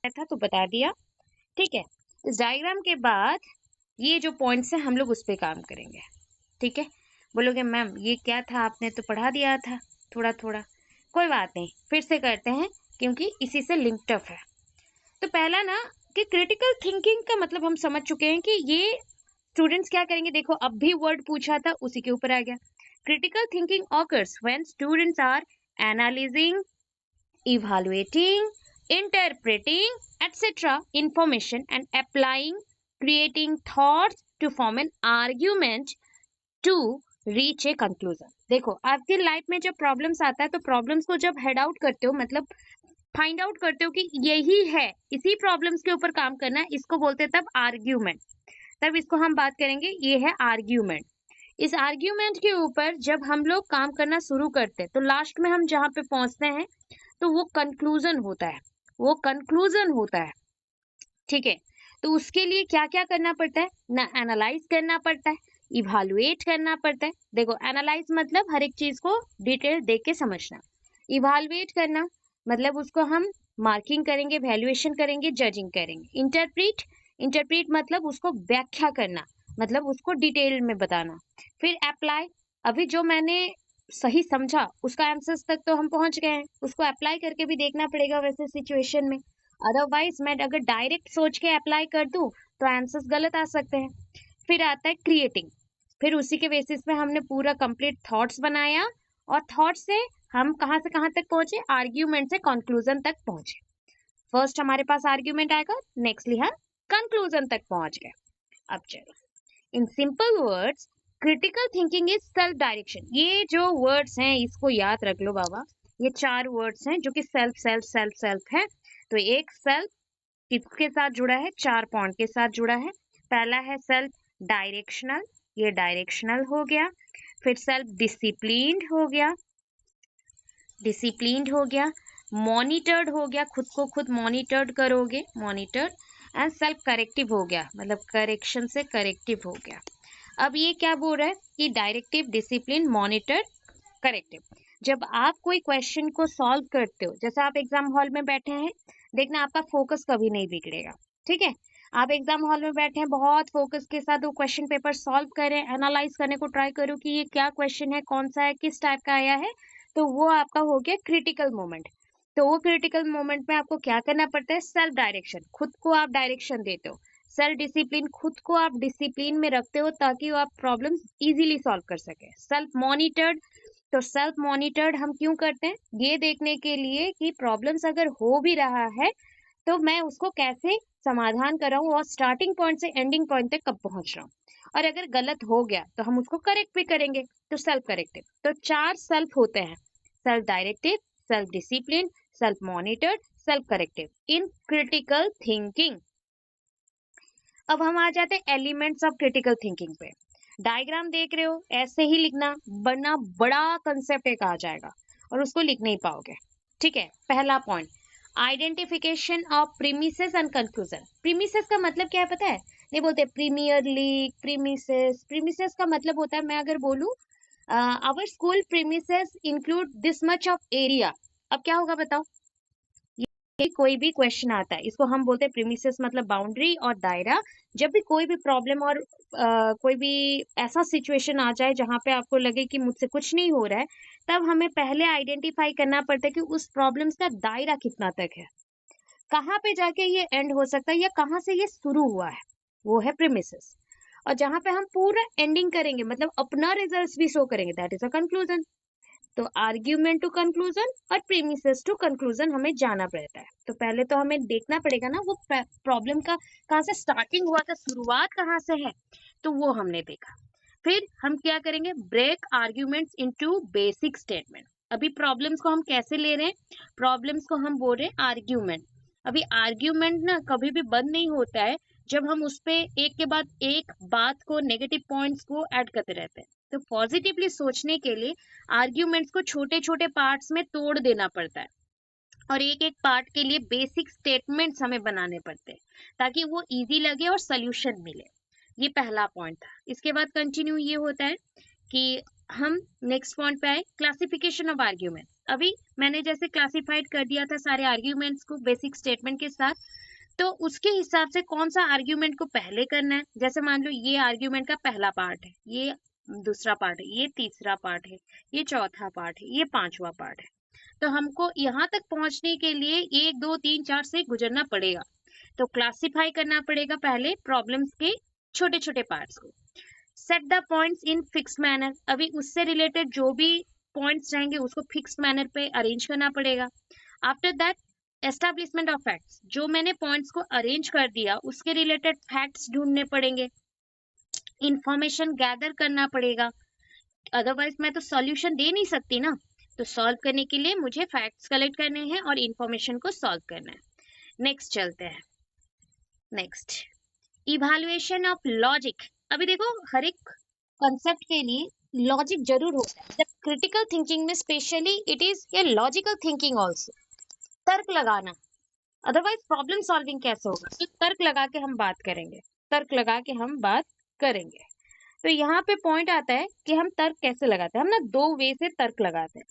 था तो बता दिया। ठीक है, इस डायग्राम के बाद ये जो पॉइंट्स है हम लोग उस पर काम करेंगे। ठीक है, बोलोगे मैम ये क्या था, आपने तो पढ़ा दिया था थोड़ा थोड़ा। कोई बात नहीं, फिर से करते हैं क्योंकि इसी से लिंक्ड अप है। तो पहला ना कि क्रिटिकल थिंकिंग का मतलब हम समझ चुके हैं कि ये स्टूडेंट्स क्या करेंगे। देखो अब भी वर्ड पूछा था, उसी के ऊपर आ गया। Critical thinking occurs when students are analysing, evaluating, interpreting, etc. information and applying, creating thoughts to form an argument to reach a conclusion। देखो आपकी लाइफ में जब प्रॉब्लम्स आता है तो प्रॉब्लम्स को जब हेड आउट करते हो, मतलब फाइंड आउट करते हो कि यही है, इसी प्रॉब्लम्स के ऊपर काम करना है, इसको बोलते हैं तब आर्ग्यूमेंट। तब इसको हम बात करेंगे, ये है आर्ग्यूमेंट। इस आर्ग्यूमेंट के ऊपर जब हम लोग काम करना शुरू करते हैं तो लास्ट में हम जहाँ पे पहुंचते हैं तो वो कंक्लूजन होता है, वो कंक्लूजन होता है। ठीक है, तो उसके लिए क्या क्या करना पड़ता है ना, एनालाइज करना पड़ता है, इवालुएट करना पड़ता है। देखो एनालाइज मतलब हर एक चीज को डिटेल देख के समझना, इवालुएट करना मतलब उसको हम मार्किंग करेंगे, वैल्यूएशन करेंगे, जजिंग करेंगे। इंटरप्रीट, इंटरप्रीट मतलब उसको व्याख्या करना, मतलब उसको डिटेल में बताना। फिर अप्लाई, अभी जो मैंने सही समझा उसका आंसर्स तक तो हम पहुंच गए हैं, उसको अप्लाई करके भी देखना पड़ेगा वैसे सिचुएशन में। अदरवाइज मैं अगर डायरेक्ट सोच के अप्लाई कर दूं तो आंसर्स गलत आ सकते हैं। फिर आता है क्रिएटिंग, फिर उसी के बेसिस पे हमने पूरा कंप्लीट थॉट्स बनाया, और थॉट से हम कहाँ से कहाँ तक पहुंचे, आर्ग्यूमेंट से कंक्लूजन तक पहुंचे। फर्स्ट हमारे पास आर्ग्यूमेंट आएगा, नेक्स्टली हम कंक्लूजन तक पहुंच गए। अब चलो, in simple words, critical thinking is self direction. ये जो वर्ड्स हैं इसको याद रख लो बाबा, ये 4 वर्ड्स हैं जो कि सेल्फ सेल्फ सेल्फ सेल्फ है। तो एक सेल्फ किसके साथ जुड़ा है, 4 पॉइंट के साथ जुड़ा है। पहला है सेल्फ डायरेक्शनल, ये डायरेक्शनल हो गया। फिर सेल्फ डिसिप्लिन्ड हो गया, डिसिप्लिन्ड हो गया। मॉनिटर्ड हो गया, खुद को खुद मॉनिटर्ड करोगे, मॉनिटर्ड। एंड सेल्फ करेक्टिव हो गया, मतलब करेक्शन से करेक्टिव हो गया। अब ये क्या बोल रहा है कि डायरेक्टिव, डिसिप्लिन, मॉनिटर, करेक्टिव। जब आप कोई क्वेश्चन को सॉल्व करते हो, जैसे आप एग्जाम हॉल में बैठे हैं, देखना आपका फोकस कभी नहीं बिगड़ेगा। ठीक है, आप एग्जाम हॉल में बैठे हैं, बहुत फोकस के साथ वो क्वेश्चन पेपर सॉल्व करें, एनालाइज करने को ट्राई करो कि ये क्या क्वेश्चन है, कौन सा है, किस टाइप का आया है। तो वो आपका हो गया क्रिटिकल मोमेंट। तो वो क्रिटिकल मोमेंट में आपको क्या करना पड़ता है, सेल्फ डायरेक्शन, खुद को आप डायरेक्शन देते हो। सेल्फ डिसिप्लिन, खुद को आप डिसिप्लिन में रखते हो ताकि वो आप प्रॉब्लम्स इजीली सॉल्व कर सके। सेल्फ मॉनिटर्ड, तो सेल्फ मॉनिटर्ड हम क्यों करते हैं, ये देखने के लिए कि प्रॉब्लम्स अगर हो भी रहा है तो मैं उसको कैसे समाधान कर रहा हूँ, और स्टार्टिंग पॉइंट से एंडिंग पॉइंट तक कब पहुंच रहा हूँ। और अगर गलत हो गया तो हम उसको करेक्ट भी करेंगे, तो सेल्फ करेक्टिव। तो 4 सेल्फ होते हैं, self directive, self discipline, self monitored, self corrective in critical thinking. अब हम आ जाते हैं एलिमेंट्स ऑफ क्रिटिकल थिंकिंग पे। डायग्राम देख रहे हो, ऐसे ही लिखना, वरना बड़ा कंसेप्ट एक आ जाएगा और उसको लिख नहीं पाओगे। ठीक है, पहला point, identification of premises and conclusion. Premises का मतलब क्या है पता है, नहीं बोलते प्रीमियर लीग, प्रीमिसेस। प्रीमिसेस का मतलब होता है, मैं अगर बोलूं our school premises include this much of area, अब क्या होगा बताओ। कोई भी क्वेश्चन आता है, इसको हम बोलते हैं प्रीमिसेस, मतलब बाउंड्री और दायरा। जब भी कोई भी प्रॉब्लम और कोई भी ऐसा सिचुएशन आ जाए जहां पे आपको लगे कि मुझसे कुछ नहीं हो रहा है, तब हमें पहले आइडेंटिफाई करना पड़ता है कि उस प्रॉब्लम्स का दायरा कितना तक है, कहाँ पे जाके ये एंड हो सकता है या कहाँ से ये शुरू हुआ है, वो है प्रीमिसेस। और जहां पे हम पूरा एंडिंग करेंगे, मतलब अपना रिजल्ट भी शो करेंगे, दैट इज अ कंक्लूजन। तो आर्ग्यूमेंट टू कंक्लूजन और प्रीमिसेस टू कंक्लूजन हमें जाना पड़ता है। तो पहले तो हमें देखना पड़ेगा ना वो प्रॉब्लम का कहाँ से स्टार्टिंग हुआ था, शुरुआत कहाँ से है, तो वो हमने देखा। फिर हम क्या करेंगे, break arguments into basic statement. अभी प्रॉब्लम्स को हम कैसे ले रहे हैं, प्रॉब्लम्स को हम बोल रहे हैं आर्ग्यूमेंट। अभी आर्ग्यूमेंट ना कभी भी बंद नहीं होता है, जब हम उस पे एक के बाद एक बात को, नेगेटिव पॉइंट्स को ऐड करते रहते हैं। तो पॉजिटिवली सोचने के लिए आर्ग्यूमेंट्स को छोटे छोटे पार्ट्स में तोड़ देना पड़ता है, और एक एक पार्ट के लिए बेसिक स्टेटमेंट्स हमें बनाने पड़ते हैं ताकि वो इजी लगे और सोल्यूशन मिले। ये पहला पॉइंट था। इसके बाद कंटिन्यू ये होता है कि हम नेक्स्ट पॉइंट पे आए, क्लासिफिकेशन ऑफ आर्ग्यूमेंट। अभी मैंने जैसे क्लासिफाइड कर दिया था सारे आर्ग्यूमेंट्स को बेसिक स्टेटमेंट के साथ, तो उसके हिसाब से कौन सा आर्ग्यूमेंट को पहले करना है। जैसे मान लो ये आर्ग्यूमेंट का पहला पार्ट है, ये दूसरा पार्ट है, ये तीसरा पार्ट है, ये चौथा पार्ट है, ये पांचवा पार्ट है। तो हमको यहाँ तक पहुंचने के लिए 1 2 3 4 से गुजरना पड़ेगा। तो क्लासिफाई करना पड़ेगा पहले प्रॉब्लम्स के छोटे छोटे पार्ट्स को। Set the points in fix manner, अभी उससे रिलेटेड जो भी पॉइंट्स रहेंगे उसको फिक्स मैनर पे अरेंज करना पड़ेगा। After that establishment of facts, जो मैंने पॉइंट्स को अरेंज कर दिया उसके रिलेटेड फैक्ट्स ढूंढने पड़ेंगे, इंफॉर्मेशन गैदर करना पड़ेगा, अदरवाइज मैं तो सॉल्यूशन दे नहीं सकती ना। तो सॉल्व करने के लिए मुझे फैक्ट्स कलेक्ट करने हैं और इंफॉर्मेशन को सॉल्व करना है। नेक्स्ट चलते हैं, नेक्स्ट इवैल्यूएशन ऑफ लॉजिक। अभी देखो हर एक कंसेप्ट के लिए लॉजिक जरूर होता है, जब क्रिटिकल थिंकिंग में specially it is a logical thinking also, तर्क लगाना, अदरवाइज प्रॉब्लम सॉल्विंग कैसे होगा। तो तर्क लगा के हम बात करेंगे, तर्क लगा के हम बात करेंगे। तो यहाँ पे पॉइंट आता है कि हम तर्क कैसे लगाते हैं। हम ना 2 वे से तर्क लगाते हैं।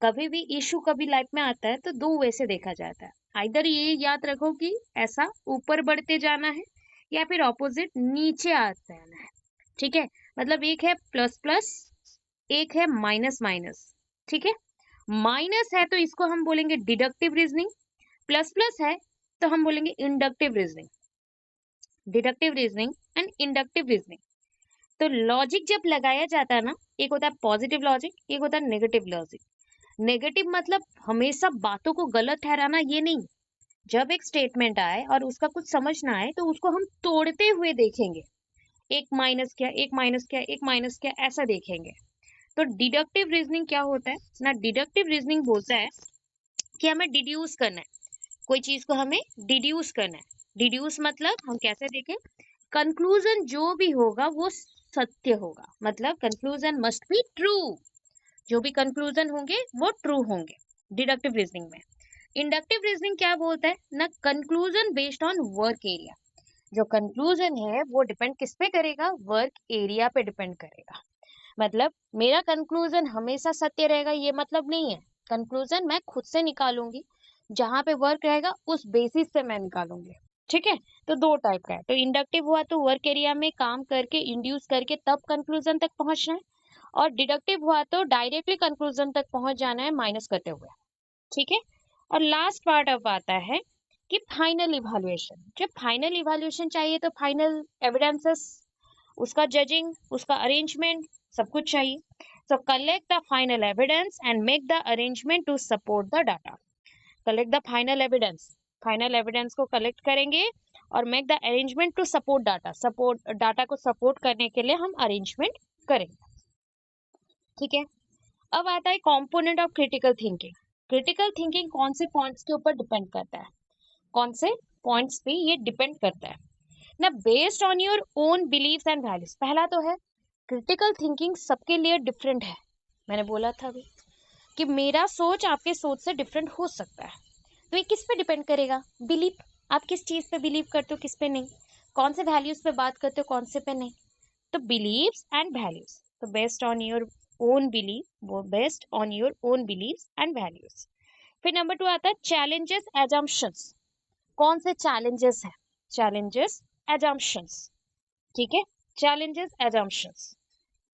कभी भी इशू कभी लाइफ में आता है तो 2 वे से देखा जाता है। आइदर ये याद रखो कि ऐसा ऊपर बढ़ते जाना है, या फिर ऑपोजिट नीचे आते जाना है। ठीक है, मतलब एक है प्लस प्लस, एक है माइनस माइनस। ठीक है, माइनस है तो इसको हम बोलेंगे डिडक्टिव रीजनिंग, प्लस प्लस है तो हम बोलेंगे inductive reasoning. Deductive reasoning and inductive reasoning. तो लॉजिक जब लगाया जाता है ना, एक होता है पॉजिटिव लॉजिक, एक होता है नेगेटिव लॉजिक। नेगेटिव मतलब हमेशा बातों को गलत ठहराना, ये नहीं। जब एक स्टेटमेंट आए और उसका कुछ समझ ना आए तो उसको हम तोड़ते हुए देखेंगे, एक माइनस क्या, एक माइनस क्या, एक माइनस क्या, ऐसा देखेंगे। तो डिडक्टिव रीजनिंग क्या होता है ना, डिडक्टिव रीजनिंग बोलता है कि हमें डिड्यूस करना है, कोई चीज को हमें डिड्यूस करना है। डिड्यूस मतलब हम कैसे देखें, कंक्लूजन जो भी होगा वो सत्य होगा, मतलब कंक्लूजन मस्ट बी ट्रू। जो भी कंक्लूजन होंगे वो ट्रू होंगे डिडक्टिव रीजनिंग में। इंडक्टिव रीजनिंग क्या बोलता है ना, conclusion based on work area. जो कंक्लूजन है वो डिपेंड किस पे करेगा, वर्क एरिया पे डिपेंड करेगा। मतलब मेरा कंक्लूजन हमेशा सत्य रहेगा ये मतलब नहीं है। कंक्लूजन मैं खुद से निकालूंगी, जहां पे वर्क रहेगा उस बेसिस पे मैं निकालूंगी। ठीक है, तो दो टाइप का है। तो इंडक्टिव हुआ तो वर्क एरिया में काम करके इंड्यूस करके तब कंक्लूजन तक पहुंचना है, और डिडक्टिव हुआ तो डायरेक्टली कंक्लूजन तक पहुंच जाना है माइनस करते हुए। ठीक है, और लास्ट पार्ट अब आता है कि फाइनल इवैल्यूएशन। जब फाइनल इवैल्यूएशन चाहिए तो फाइनल एविडेंसेस, उसका जजिंग, उसका अरेंजमेंट, सब कुछ चाहिए। So collect the final evidence and make the arrangement to support the data. Collect the final evidence, final evidence को कलेक्ट करेंगे और make the arrangement to support data, support data को support करने के लिए हम अरेंजमेंट करेंगे। ठीक है, अब आता है component of critical thinking. Critical thinking कौन से पॉइंट्स के ऊपर डिपेंड करता है, कौन से पॉइंट्स पे ये डिपेंड करता है ना, based on your own believes and values. पहला तो है क्रिटिकल थिंकिंग सबके लिए डिफरेंट है। मैंने बोला था अभी कि मेरा सोच आपके सोच से डिफरेंट हो सकता है। तो ये किस पे डिपेंड करेगा, बिलीफ। आप किस चीज पे बिलीव करते हो, किस पे नहीं, कौन से वैल्यूज पे बात करते हो, कौन से पे नहीं। तो बिलीव्स एंड वैल्यूज, तो based on your own belief, वो based on your own believes and values. फिर नंबर टू आता है चैलेंजेस एजम्पशंस। कौन से चैलेंजेस है, चैलेंजेस एजम्पशंस। ठीक है, चैलेंजेस एजम्पशंस,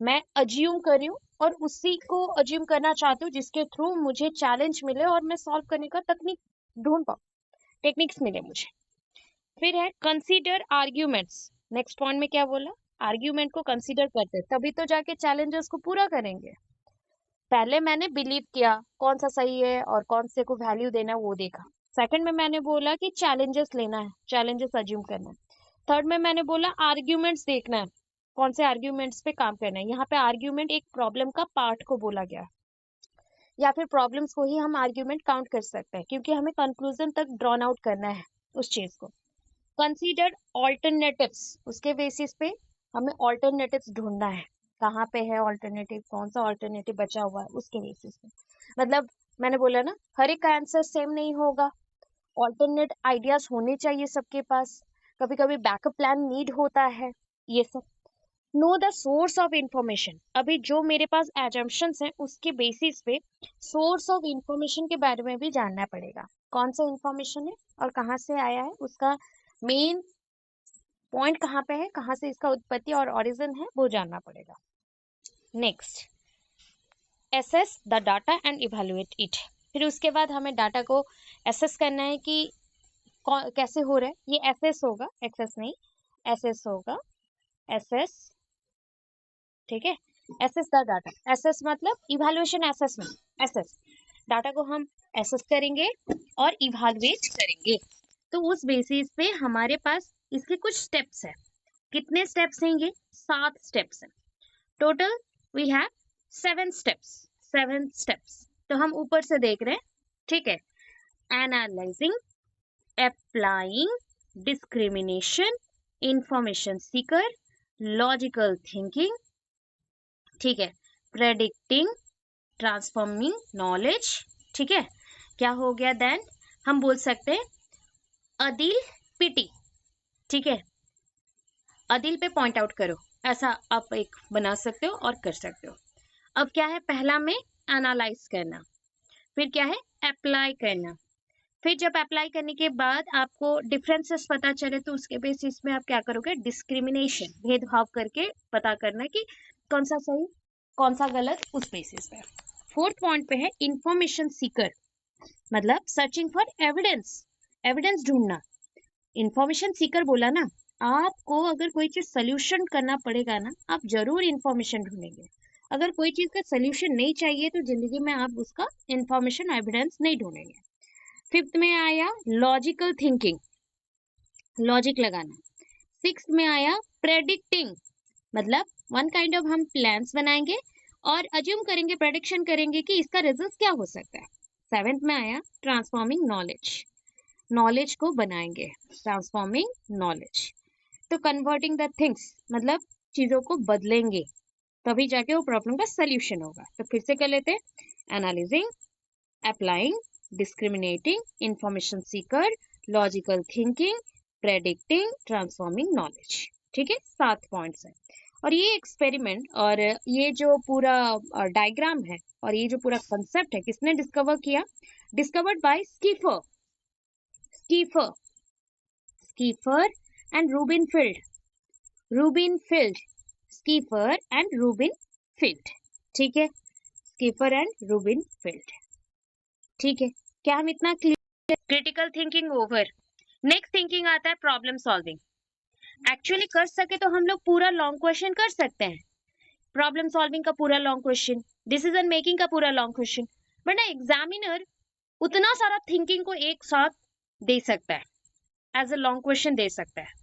मैं अज्यूम कर रही हूँ और उसी को अज्यूम करना चाहती हूँ जिसके थ्रू मुझे चैलेंज मिले और मैं सॉल्व करने का तकनीक ढूंढ पाऊँ, टेक्निक्स मिले मुझे। फिर है कंसीडर आर्ग्यूमेंट्स। नेक्स्ट पॉइंट में क्या बोला, आर्ग्यूमेंट को कंसीडर करते हैं तभी तो जाके चैलेंजेस को पूरा करेंगे। पहले मैंने बिलीव किया कौन सा सही है और कौन से को वैल्यू देना है वो देखा। सेकंड में मैंने बोला कि चैलेंजेस लेना है, चैलेंजेस अज्यूम करना है। थर्ड में मैंने बोला आर्ग्यूमेंट्स देखना है, कौन से आर्ग्यूमेंट्स पे काम करना है। यहाँ पे आर्ग्यूमेंट एक प्रॉब्लम का पार्ट को बोला गया है, या फिर प्रॉब्लम्स को ही हम आर्ग्यूमेंट काउंट कर सकते हैं क्योंकि हमें कंक्लूजन तक ड्रॉन आउट करना है उस चीज को। कंसीडर ऑल्टरनेटिव्स, उसके बेसिस पे हमें ऑल्टरनेटिव्स ढूंढना है, कहाँ पे है ऑल्टरनेटिव, कौन सा ऑल्टरनेटिव बचा हुआ है उसके बेसिस पे। मतलब मैंने बोला ना, हर एक का आंसर सेम नहीं होगा, ऑल्टरनेट आइडियाज होने चाहिए सबके पास, कभी कभी बैकअप प्लान नीड होता है, ये सब। Know the source of information, अभी जो मेरे पास एजम्पशंस हैं उसके बेसिस पे सोर्स ऑफ इंफॉर्मेशन के बारे में भी जानना पड़ेगा, कौन सा इंफॉर्मेशन है और कहाँ से आया है, उसका मेन पॉइंट कहाँ पे है, कहाँ से इसका उत्पत्ति और ओरिजिन है वो जानना पड़ेगा। Next, assess the data and evaluate it. फिर उसके बाद हमें डाटा को एसेस करना है कि कैसे हो रहा है, ये एसेस होगा, एक्सेस नहीं, एसेस होगा, एसेस। ठीक है, एसेस द डाटा, एसेस मतलब इवेलुएशन एसेसमेंट, एसेस डाटा को हम एसेस करेंगे और इवेलुएट करेंगे। तो उस बेसिस पे हमारे पास इसके कुछ स्टेप्स है। कितने स्टेप्स हैं ये, 7 स्टेप्स हैं total. We have 7 steps, 7 steps. तो हम ऊपर से देख रहे हैं। ठीक है, analysing, applying, discrimination, information seeker, logical thinking, ठीक है, प्रेडिक्टिंग, ट्रांसफॉर्मिंग नॉलेज। ठीक है, क्या हो गया देन, हम बोल सकते हैं अदिल पिटी। ठीक है, अदिल पे पॉइंट आउट करो, ऐसा आप एक बना सकते हो और कर सकते हो। अब क्या है, पहला में एनालाइज करना, फिर क्या है, अप्लाई करना, फिर जब अप्लाई करने के बाद आपको डिफरेंसेस पता चले तो उसके बेसिस में आप क्या करोगे, डिस्क्रिमिनेशन, भेदभाव करके पता करना कि कौन सा सही कौन सा गलत, उस बेसिस पे। फोर्थ पॉइंट पे है इंफॉर्मेशन सीकर, मतलब सर्चिंग फॉर एविडेंस, एविडेंस ढूंढना। इंफॉर्मेशन सीकर बोला ना, आपको अगर कोई चीज सोल्यूशन करना पड़ेगा ना, आप जरूर इंफॉर्मेशन ढूंढेंगे। अगर कोई चीज का सोल्यूशन नहीं चाहिए तो जिंदगी में आप उसका इंफॉर्मेशन एविडेंस नहीं ढूंढेंगे। फिफ्थ में आया लॉजिकल थिंकिंग, लॉजिक लगाना। सिक्स्थ में आया प्रेडिक्टिंग, मतलब वन काइंड ऑफ हम प्लान्स बनाएंगे और अज्यूम करेंगे, प्रेडिक्शन करेंगे कि इसका रिजल्ट क्या हो सकता है। सेवेंथ में आया ट्रांसफॉर्मिंग नॉलेज, नॉलेज को बनाएंगे, ट्रांसफॉर्मिंग नॉलेज। तो कन्वर्टिंग द थिंग्स, मतलब चीजों को बदलेंगे, तभी जाके वो प्रॉब्लम का सोल्यूशन होगा। तो फिर से कर लेते हैं, analysing, applying, discriminating, information seeker, logical thinking, predicting, transforming knowledge. ठीक है, 7 पॉइंट्स है। और ये एक्सपेरिमेंट और ये जो पूरा डायग्राम है और ये जो पूरा कंसेप्ट है, किसने डिस्कवर किया, डिस्कवर्ड बाय स्कीफर, स्कीफर, स्कीफर एंड रूबिनफील्ड, रूबिनफील्ड, स्कीफर एंड रूबिनफील्ड। ठीक है, स्कीफर एंड रूबिनफील्ड। ठीक है, क्या हम इतना clear? Critical thinking over. Next thinking आता है प्रॉब्लम सॉल्विंग। एक्चुअली कर सके तो हम लोग पूरा लॉन्ग क्वेश्चन कर सकते हैं, प्रॉब्लम सॉल्विंग का पूरा लॉन्ग क्वेश्चन, डिसीजन मेकिंग का पूरा लॉन्ग क्वेश्चन, बट ना एग्जामिनर उतना सारा थिंकिंग को एक साथ दे सकता है, एज अ लॉन्ग क्वेश्चन दे सकता है।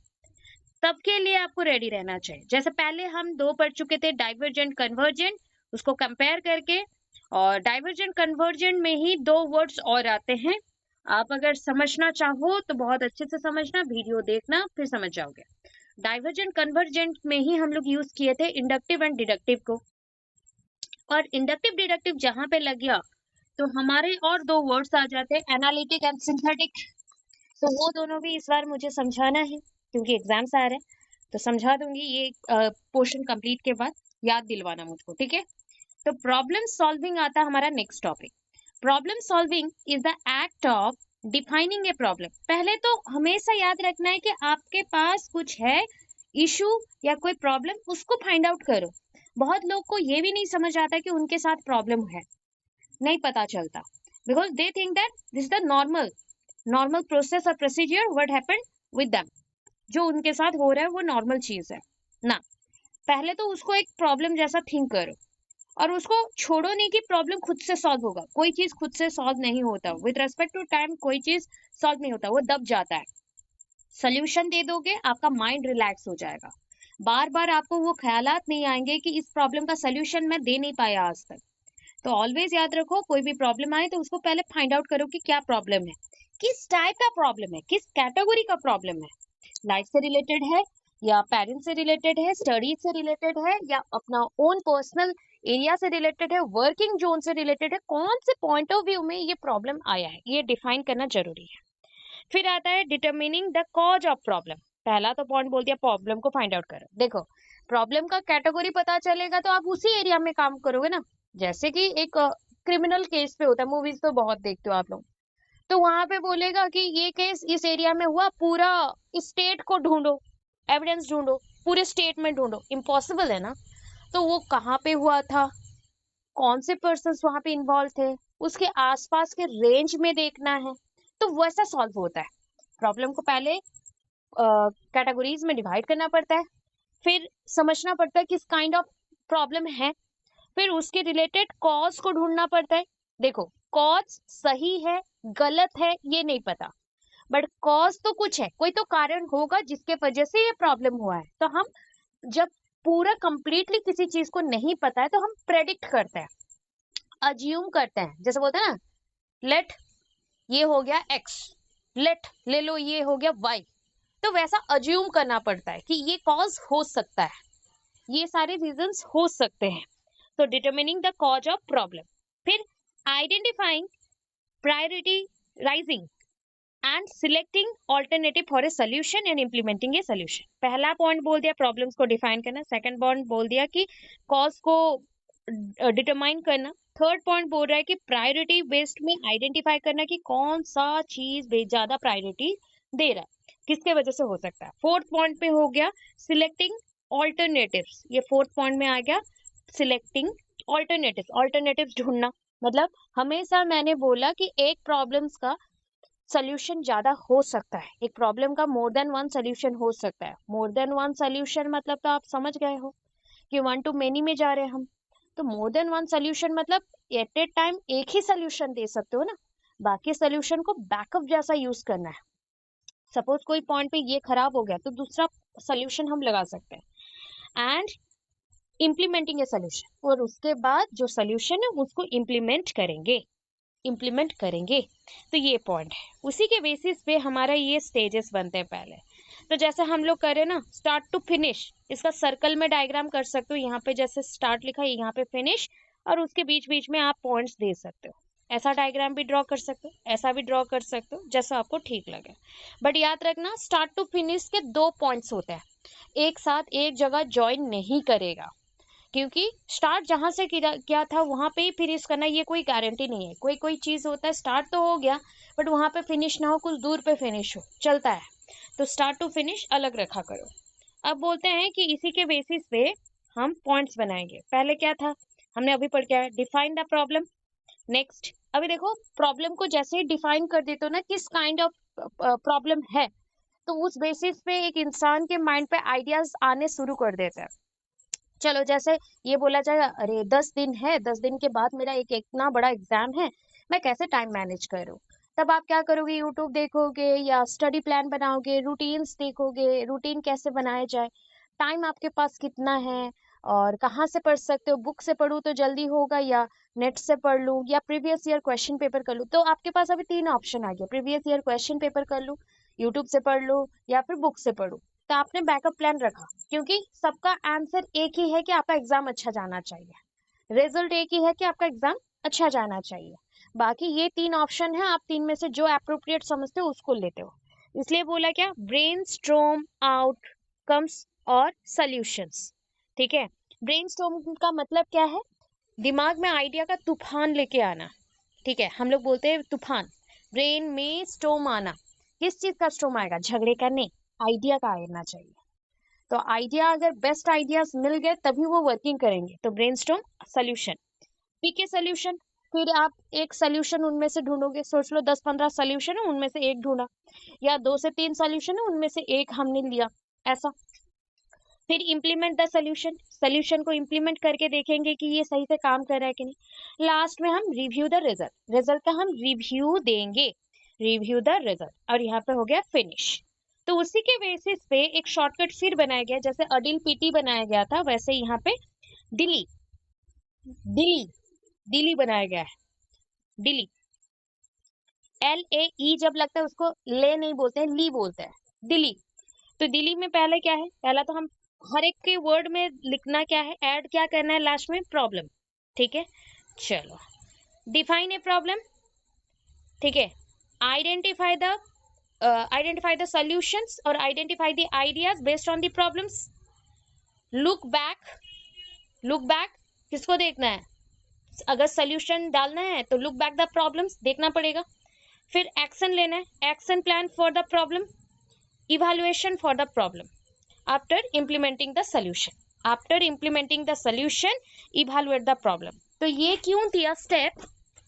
तब के लिए आपको रेडी रहना चाहिए। जैसे पहले हम 2 पढ़ चुके थे, डाइवर्जेंट कन्वर्जेंट, उसको कंपेयर करके, और डाइवर्जेंट कन्वर्जेंट में ही 2 वर्ड्स और आते हैं। आप अगर समझना चाहो तो बहुत अच्छे से समझना, वीडियो देखना, फिर समझ जाओगे। डाइवर्जेंट कन्वर्जेंट में ही हम लोग यूज किए थे इंडक्टिव एंड डिडक्टिव को, और इंडक्टिव डिडक्टिव जहां पे लग गया तो हमारे और 2 वर्ड्स आ जाते हैं, एनालिटिक एंड सिंथेटिक। तो वो दोनों भी इस बार मुझे समझाना है क्योंकि एग्जाम्स आ रहे हैं, तो समझा दूंगी ये पोर्शन कंप्लीट के बाद, याद दिलवाना मुझको, ठीक है। तो प्रॉब्लम सॉल्विंग आता है हमारा next topic. Problem solving is the act of defining a problem. पहले तो हमेशा याद रखना है कि आपके पास कुछ है, इशू या कोई प्रॉब्लम, उसको फाइंड आउट करो। बहुत लोग को ये भी नहीं समझ आता कि उनके साथ प्रॉब्लम है, नहीं पता चलता, because they think that this is the normal process और procedure what happened with them, जो उनके साथ हो रहा है वो नॉर्मल चीज है ना। पहले तो उसको एक प्रॉब्लम जैसा थिंक करो और उसको छोड़ो नहीं कि प्रॉब्लम खुद से सॉल्व होगा। कोई चीज खुद से सॉल्व नहीं होता, विद रेस्पेक्ट टू टाइम कोई चीज सॉल्व नहीं होता, वो दब जाता है। सोल्यूशन दे दोगे, आपका माइंड रिलैक्स हो जाएगा, बार बार आपको वो ख्यालात नहीं आएंगे कि इस प्रॉब्लम का सोल्यूशन मैं दे नहीं पाया आज तक। तो ऑलवेज याद रखो, कोई भी प्रॉब्लम आए तो उसको पहले फाइंड आउट करो कि क्या प्रॉब्लम है, किस टाइप का प्रॉब्लम है, किस कैटेगरी का प्रॉब्लम है, लाइफ से रिलेटेड है या पेरेंट्स से रिलेटेड है, स्टडीज से रिलेटेड है या अपना ओन पर्सनल एरिया से रिलेटेड है, वर्किंग जोन से रिलेटेड है, कौन से पॉइंट ऑफ व्यू में ये प्रॉब्लम आया है, ये डिफाइन करना जरूरी है। फिर आता है determining the cause of problem. पहला तो पॉइंट बोल दिया, प्रॉब्लम को फाइंड आउट करो। देखो, प्रॉब्लम का कैटेगरी पता चलेगा तो आप उसी एरिया में काम करोगे ना। जैसे कि एक क्रिमिनल केस पे होता है, मूवीज तो बहुत देखते हो आप लोग, तो वहां पे बोलेगा कि ये केस इस एरिया में हुआ, पूरा स्टेट को ढूंढो, एविडेंस ढूंढो, पूरे स्टेट में ढूंढो, इम्पॉसिबल है ना। तो वो कहाँ पे हुआ था, कौन से पर्सन वहां पे इन्वॉल्व थे, उसके आसपास के रेंज में देखना है, तो वैसा सॉल्व होता है। प्रॉब्लम को पहले कैटेगरीज में डिवाइड करना पड़ता है, फिर समझना पड़ता है किस काइंड ऑफ प्रॉब्लम है, फिर उसके रिलेटेड कॉज को ढूंढना पड़ता है। देखो, कॉज सही है गलत है ये नहीं पता, बट कॉज तो कुछ है, कोई तो कारण होगा जिसके वजह से ये प्रॉब्लम हुआ है। तो हम जब पूरा कंप्लीटली किसी चीज को नहीं पता है तो हम प्रेडिक्ट करते हैं, अज्यूम करते हैं, जैसे बोलते हैं ना, लेट ये हो गया एक्स, लेट ले लो ये हो गया वाई। तो वैसा अज्यूम करना पड़ता है कि ये कॉज हो सकता है, ये सारे रीजंस हो सकते हैं। तो determining the cause of problem, फिर identifying, priority raising and selecting alternative for a solution and implementing a solution. पहला पॉइंट बोल दिया प्रॉब्लम्स को डिफाइन करना, सेकंड पॉइंट बोल दिया कि कॉज को डिटरमाइन करना, थर्ड पॉइंट बोल रहा है कि प्रायोरिटी बेस्ड में आइडेंटिफाई करना कि कौन सा चीज ज्यादा प्रायोरिटी दे रहा है, किसके वजह से हो सकता है। फोर्थ पॉइंट पे हो गया सिलेक्टिंग ऑल्टरनेटिव्स, ये फोर्थ पॉइंट में आ गया सिलेक्टिंग ऑल्टरनेटिव्स ढूंढना। मतलब हमेशा मैंने बोला कि एक प्रॉब्लम्स का सोल्यूशन ज्यादा हो सकता है, एक प्रॉब्लम का मोर देन वन सोल्यूशन हो सकता है। मोर देन वन सोल्यूशन मतलब तो आप समझ गए हो कि वन टू मेनी में जा रहे हैं हम। तो मोर देन वन सोल्यूशन मतलब एट ए टाइम एक ही सोल्यूशन दे सकते हो ना, बाकी सोल्यूशन को बैकअप जैसा यूज करना है। सपोज कोई पॉइंट पे ये खराब हो गया तो दूसरा सोल्यूशन हम लगा सकते हैं। एंड इम्प्लीमेंटिंग ए सोल्यूशन, और उसके बाद जो सोल्यूशन है उसको इम्प्लीमेंट करेंगे। तो ये पॉइंट है, उसी के बेसिस पे हमारा ये स्टेजेस बनते हैं पहले। तो जैसे हम लोग करें ना स्टार्ट टू फिनिश, इसका सर्कल में डायग्राम कर सकते हो, यहाँ पे जैसे स्टार्ट लिखा है यहाँ पे फिनिश, और उसके बीच बीच में आप पॉइंट्स दे सकते हो। ऐसा डायग्राम भी ड्रॉ कर सकते हो, ऐसा भी ड्रॉ कर सकते हो, जैसा आपको ठीक लगे। बट याद रखना स्टार्ट टू फिनिश के 2 पॉइंट्स होते हैं, एक साथ एक जगह ज्वाइन नहीं करेगा, क्योंकि स्टार्ट जहां से किया था वहां पे ही फिनिश करना ये कोई गारंटी नहीं है। कोई कोई चीज होता है स्टार्ट तो हो गया बट वहां पे फिनिश ना हो, कुछ दूर पे फिनिश हो, चलता है। तो स्टार्ट टू फिनिश अलग रखा करो। अब बोलते हैं कि इसी के बेसिस पे हम पॉइंट्स बनाएंगे। पहले क्या था हमने अभी पढ़ के आया, डिफाइन द प्रॉब्लम। नेक्स्ट अभी देखो प्रॉब्लम को जैसे ही डिफाइन कर देते हो ना किस काइंड ऑफ प्रॉब्लम है, तो उस बेसिस पे एक इंसान के माइंड पे आइडियाज आने शुरू कर देते हैं। चलो जैसे ये बोला जाए अरे 10 दिन है, 10 दिन के बाद मेरा एक इतना बड़ा एग्जाम है, मैं कैसे टाइम मैनेज करूँ। तब आप क्या करोगे, यूट्यूब देखोगे या स्टडी प्लान बनाओगे, रूटीन्स देखोगे, रूटीन कैसे बनाया जाए, टाइम आपके पास कितना है और कहाँ से पढ़ सकते हो, बुक से पढ़ूँ तो जल्दी होगा या नेट से पढ़ लूँ या प्रीवियस ईयर क्वेश्चन पेपर कर लूँ। तो आपके पास अभी 3 ऑप्शन आ गया, प्रीवियस ईयर क्वेश्चन पेपर कर लूँ, यूट्यूब से पढ़ लूँ या फिर बुक से पढ़ूँ। तो आपने बैकअप प्लान रखा, क्योंकि सबका आंसर एक ही है कि आपका एग्जाम अच्छा जाना चाहिए, रिजल्ट एक ही है कि आपका एग्जाम अच्छा जाना चाहिए। बाकी ये 3 ऑप्शन है, आप 3 में से जो अप्रोप्रिएट समझते हो उसको लेते हो। इसलिए बोला क्या, ब्रेन स्ट्रोम आउटकम्स और सॉल्यूशंस। ठीक है, ब्रेन स्ट्रोम का मतलब क्या है, दिमाग में आइडिया का तूफान लेके आना। ठीक है, हम लोग बोलते हैं तूफान, ब्रेन में स्टोम आना। किस चीज का स्टोम आएगा, झगड़े का नहीं, आइडिया का आना चाहिए। तो आइडिया अगर बेस्ट आइडियाज मिल गए तभी वो वर्किंग करेंगे। तो ब्रेनस्टॉर्म सॉल्यूशन, पीके सॉल्यूशन, फिर आप एक सॉल्यूशन उनमें से ढूंढोगे। सोच लो 10-15 सॉल्यूशन है उनमें से एक ढूंढा, या 2 से 3 सॉल्यूशन है उनमें से एक हमने लिया, ऐसा। फिर इम्प्लीमेंट द सॉल्यूशन, सॉल्यूशन को इम्प्लीमेंट करके देखेंगे कि ये सही से काम कर रहा है कि नहीं। लास्ट में हम रिव्यू द रिजल्ट, रिजल्ट का हम रिव्यू देंगे, रिव्यू द रिजल्ट, और यहाँ पे हो गया फिनिश। तो उसी के बेसिस पे एक शॉर्टकट फिर बनाया गया, जैसे अडिल पीटी बनाया गया था वैसे यहाँ पे दिल्ली दिल्ली दिल्ली बनाया गया है। दिल्ली, LAE जब लगता है उसको ले नहीं बोलते हैं, ली बोलते हैं, दिल्ली। तो दिल्ली में पहले क्या है, पहला तो हम हर एक के वर्ड में लिखना क्या है, ऐड क्या करना है लास्ट में, प्रॉब्लम। ठीक है, चलो डिफाइन ए प्रॉब्लम। ठीक है, आइडेंटिफाई द सॉल्यूशंस और identify the ideas based on the problems. Look back, look back किसको देखना है, अगर सोल्यूशन डालना है तो लुक बैक द प्रॉब्लम्स देखना पड़ेगा। फिर एक्शन लेना है, action plan for the problem, evaluation for the problem, after implementing the solution, after implementing the solution evaluate the problem. तो ये क्यों दिया स्टेप,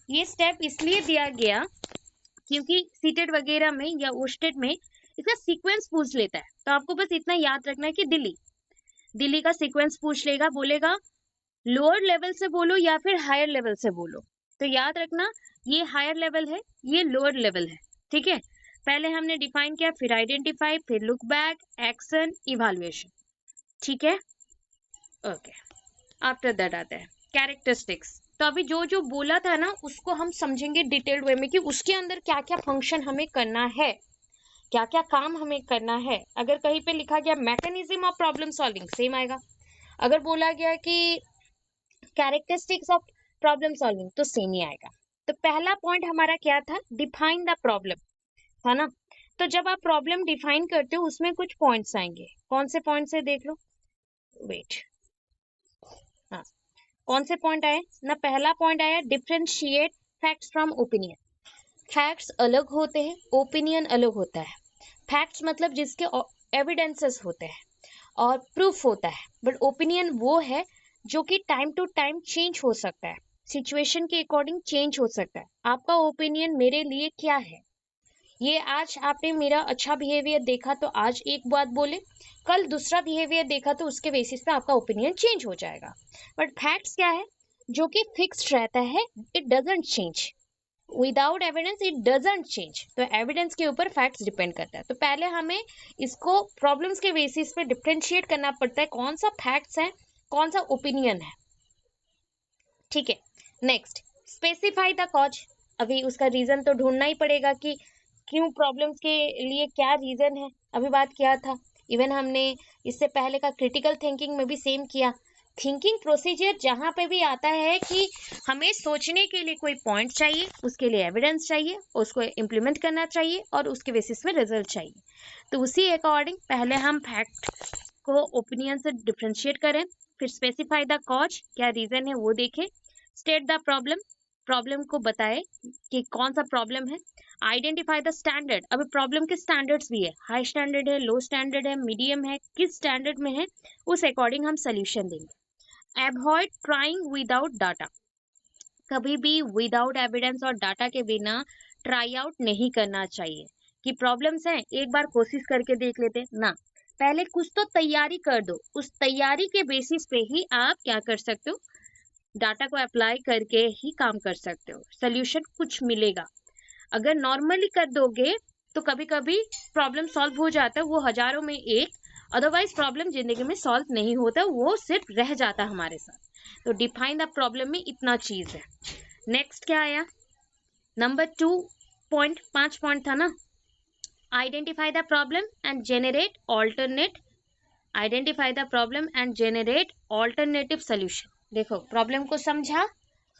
ये स्टेप इसलिए दिया गया क्योंकि सीटेट वगैरह में या ओस्टेट में इसका सीक्वेंस पूछ लेता है। तो आपको बस इतना याद रखना है कि दिल्ली, दिल्ली का सीक्वेंस पूछ लेगा, बोलेगा लोअर लेवल से बोलो या फिर हायर लेवल से बोलो। तो याद रखना ये हायर लेवल है, ये लोअर लेवल है। ठीक है, पहले हमने डिफाइन किया, फिर आइडेंटिफाई, फिर लुक बैक, एक्शन, इवैल्यूएशन। ठीक है, ओके। आफ्टर दैट आता है कैरेक्टरिस्टिक्स। तो अभी जो जो बोला था ना उसको हम समझेंगे डिटेल्ड वे में कि उसके अंदर क्या क्या फंक्शन हमें करना है, क्या क्या काम हमें करना है। अगर कहीं पे लिखा गया mechanism of problem solving same आएगा, अगर बोला गया कि कैरेक्टरिस्टिक्स ऑफ प्रॉब्लम सॉल्विंग तो सेम ही आएगा। तो पहला पॉइंट हमारा क्या था, डिफाइन द प्रॉब्लम, था ना। तो जब आप प्रॉब्लम डिफाइन करते हो उसमें कुछ पॉइंट्स आएंगे, कौन से पॉइंट्स है देख लो, वेट, हाँ, कौन से पॉइंट आए ना? पहला पॉइंट आया differentiate facts from opinion. Facts अलग होते हैं, ओपिनियन अलग होता है। फैक्ट्स मतलब जिसके एविडेंसेस होते हैं और प्रूफ होता है, बट ओपिनियन वो है जो कि टाइम टू टाइम चेंज हो सकता है, सिचुएशन के अकॉर्डिंग चेंज हो सकता है। आपका ओपिनियन मेरे लिए क्या है? ये आज आपने मेरा अच्छा बिहेवियर देखा तो आज एक बात बोले, कल दूसरा बिहेवियर देखा तो उसके बेसिस पे आपका ओपिनियन चेंज हो जाएगा। बट फैक्ट्स क्या है? जो कि फिक्स्ड रहता है, it doesn't change. Without evidence it doesn't change. तो एविडेंस के ऊपर फैक्ट्स डिपेंड करता है। तो पहले हमें इसको प्रॉब्लम्स के बेसिस पे डिफरेंशिएट करना पड़ता है, कौन सा फैक्ट्स है, कौन सा ओपिनियन है। ठीक है, नेक्स्ट स्पेसिफाई द कॉज। अभी उसका रीजन तो ढूंढना ही पड़ेगा कि क्यों प्रॉब्लम्स के लिए क्या रीजन है। अभी बात किया था, इवन हमने इससे पहले का क्रिटिकल थिंकिंग में भी सेम किया। थिंकिंग प्रोसीजर जहाँ पे भी आता है कि हमें सोचने के लिए कोई पॉइंट चाहिए, उसके लिए एविडेंस चाहिए, उसको इम्प्लीमेंट करना चाहिए और उसके बेसिस में रिजल्ट चाहिए। तो उसी अकॉर्डिंग पहले हम फैक्ट को ओपिनियन से डिफ्रेंशिएट करें, फिर स्पेसिफाई द कॉज, क्या रीजन है वो देखें, स्टेट द प्रॉब्लम, प्रॉब्लम को बताए कि कौन सा प्रॉब्लम है, आइडेंटिफाई द स्टैंडर्ड। अभी प्रॉब्लम के स्टैंडर्ड्स भी है, हाई स्टैंडर्ड है, लो स्टैंडर्ड है, मीडियम है, किस स्टैंडर्ड में है, उस अकॉर्डिंग हम सोल्यूशन देंगे। Avoid trying without data. कभी भी विदाउट एविडेंस और डाटा के बिना ट्राई आउट नहीं करना चाहिए कि प्रॉब्लम्स हैं एक बार कोशिश करके देख लेते ना। पहले कुछ तो तैयारी कर दो, उस तैयारी के बेसिस पे ही आप क्या कर सकते हो, डाटा को अप्लाई करके ही काम कर सकते हो, सोल्यूशन कुछ मिलेगा। अगर नॉर्मली कर दोगे तो कभी कभी प्रॉब्लम सॉल्व हो जाता है, वो हजारों में एक, अदरवाइज प्रॉब्लम जिंदगी में सॉल्व नहीं होता, वो सिर्फ रह जाता हमारे साथ। तो डिफाइन द प्रॉब्लम में इतना चीज है। नेक्स्ट क्या आया? नंबर 2 पॉइंट, 5 पॉइंट था ना, identify the problem and generate alternate, identify the problem and generate alternative solution. देखो प्रॉब्लम को समझा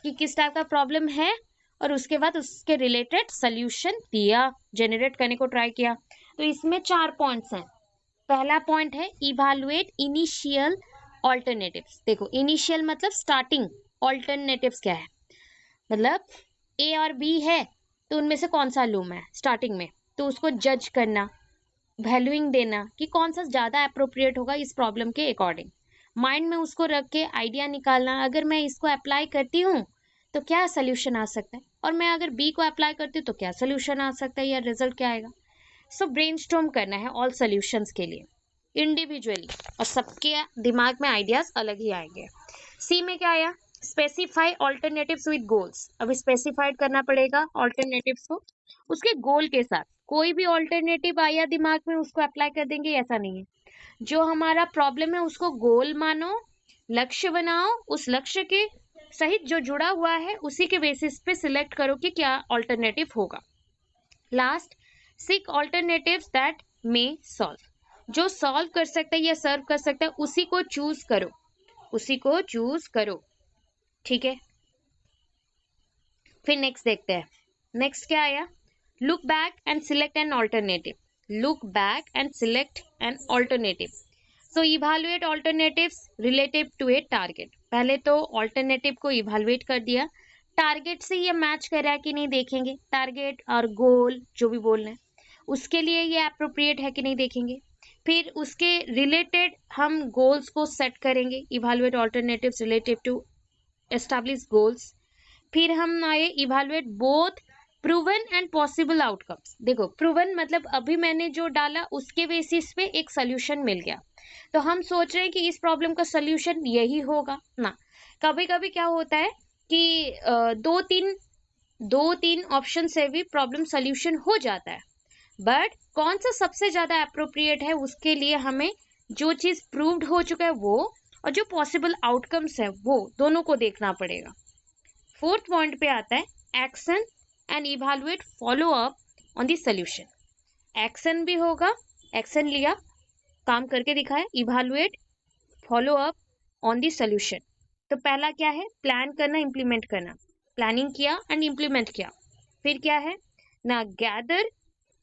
कि किस टाइप का प्रॉब्लम है और उसके बाद उसके रिलेटेड सोल्यूशन दिया, जनरेट करने को ट्राई किया। तो इसमें 4 पॉइंट्स हैं। पहला पॉइंट है इवैल्यूएट इनिशियल ऑल्टरनेटिव्स। देखो इनिशियल मतलब स्टार्टिंग, ऑल्टरनेटिव्स क्या है, मतलब ए और बी है तो उनमें से कौन सा लूँ मैं स्टार्टिंग में, तो उसको जज करना, वैल्यूइंग देना कि कौन सा ज़्यादा अप्रोप्रिएट होगा इस प्रॉब्लम के अकॉर्डिंग, माइंड में उसको रख के आइडिया निकालना, अगर मैं इसको अप्लाई करती हूँ तो क्या सोल्यूशन आ सकता है, और मैं अगर बी को अप्लाई करती हूँ तो क्या सोल्यूशन आ सकता है या रिजल्ट क्या आएगा। सो ब्रेनस्टॉर्म करना है ऑल सोल्यूशंस के लिए इंडिविजुअली, और सबके दिमाग में आइडियाज अलग ही आएंगे। सी में क्या आया? Specify alternatives with goals. अभी स्पेसिफाइड करना पड़ेगा ऑल्टरनेटिव्स को उसके गोल के साथ। कोई भी ऑल्टरनेटिव आया दिमाग में उसको अप्लाई कर देंगे ऐसा नहीं है। जो हमारा प्रॉब्लम है उसको गोल मानो, लक्ष्य बनाओ, उस लक्ष्य के सहित जो जुड़ा हुआ है उसी के बेसिस पे सिलेक्ट करो कि क्या ऑल्टरनेटिव होगा। Last, seek alternatives that may solve. जो सॉल्व कर सकता है या सर्व कर सकता है उसी को चूज करो, उसी को चूज करो। ठीक है, फिर नेक्स्ट देखते हैं। नेक्स्ट क्या आया? Look back and select an alternative, look back and select an alternative. So evaluate alternatives relative to a target. पहले तो ऑल्टरनेटिव को इवैल्यूएट कर दिया, टारगेट से ये मैच कर रहा है कि नहीं देखेंगे, टारगेट और गोल जो भी बोलना है उसके लिए ये अप्रोप्रिएट है कि नहीं देखेंगे। फिर उसके रिलेटेड हम गोल्स को सेट करेंगे, evaluate alternatives relative to establish goals. फिर हम आए evaluate both proven and possible outcomes. देखो प्रूवन मतलब अभी मैंने जो डाला उसके बेसिस पे एक सोल्यूशन मिल गया, तो हम सोच रहे हैं कि इस प्रॉब्लम का सोल्यूशन यही होगा ना। कभी कभी क्या होता है कि दो तीन ऑप्शन से भी प्रॉब्लम सोल्यूशन हो जाता है, बट कौन सा सबसे ज्यादा अप्रोप्रिएट है उसके लिए हमें जो चीज प्रूव्ड हो चुका है वो और जो पॉसिबल आउटकम्स है वो दोनों को देखना पड़ेगा। फोर्थ पॉइंट पे आता है action and evaluate follow up on the solution. Action भी होगा, एक्शन लिया, काम करके दिखाया, evaluate follow up on the solution. तो पहला क्या है? प्लान करना, इंप्लीमेंट करना, प्लानिंग किया एंड इंप्लीमेंट किया। फिर क्या है ना? Gather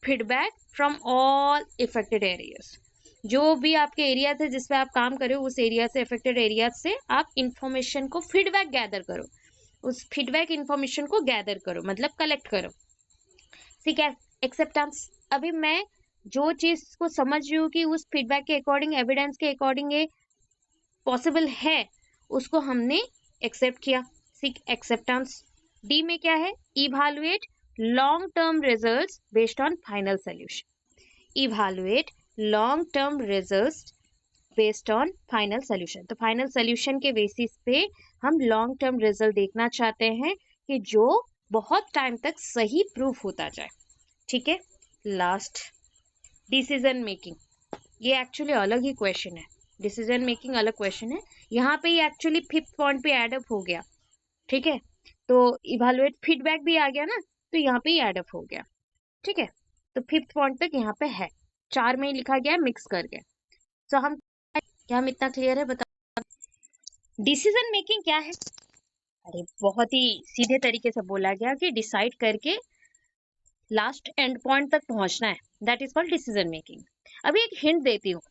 feedback from all affected areas, जो भी आपके एरिया थे जिस पे आप काम कर रहे हो उस एरिया से, अफेक्टेड एरिया से आप इंफॉर्मेशन को फीडबैक गैदर करो, उस फीडबैक इंफॉर्मेशन को गैदर करो, मतलब कलेक्ट करो। ठीक है। एक्सेप्टेंस, अभी मैं जो चीज को समझ रही हूँ कि उस फीडबैक के अकॉर्डिंग, एविडेंस के अकॉर्डिंग ये पॉसिबल है, उसको हमने एक्सेप्ट किया। Seek acceptance. डी में क्या है? Evaluate long term results based on final solution. Evaluate long term results based on final solution. तो फाइनल सॉल्यूशन के बेसिस पे हम लॉन्ग टर्म रिजल्ट देखना चाहते हैं कि जो बहुत टाइम तक सही प्रूफ होता जाए। ठीक है। Last, decision making. ये एक्चुअली अलग ही क्वेश्चन है, डिसीजन मेकिंग अलग क्वेश्चन है। यहाँ पे ये एक्चुअली फिफ्थ पॉइंट पे एड अप हो गया। ठीक है। तो इवैल्यूएट फीडबैक भी आ गया ना, तो यहाँ पे एड अप हो गया। ठीक है। तो फिफ्थ पॉइंट तक यहाँ पे है, 4 में ही लिखा गया मिक्स करके। तो हम, क्या हम इतना क्लियर है? बता, डिसीजन मेकिंग क्या है? अरे बहुत ही सीधे तरीके से बोला गया कि डिसाइड करके लास्ट एंड पॉइंट तक पहुंचना है, that is called decision making. अभी एक हिंट देती हूँ,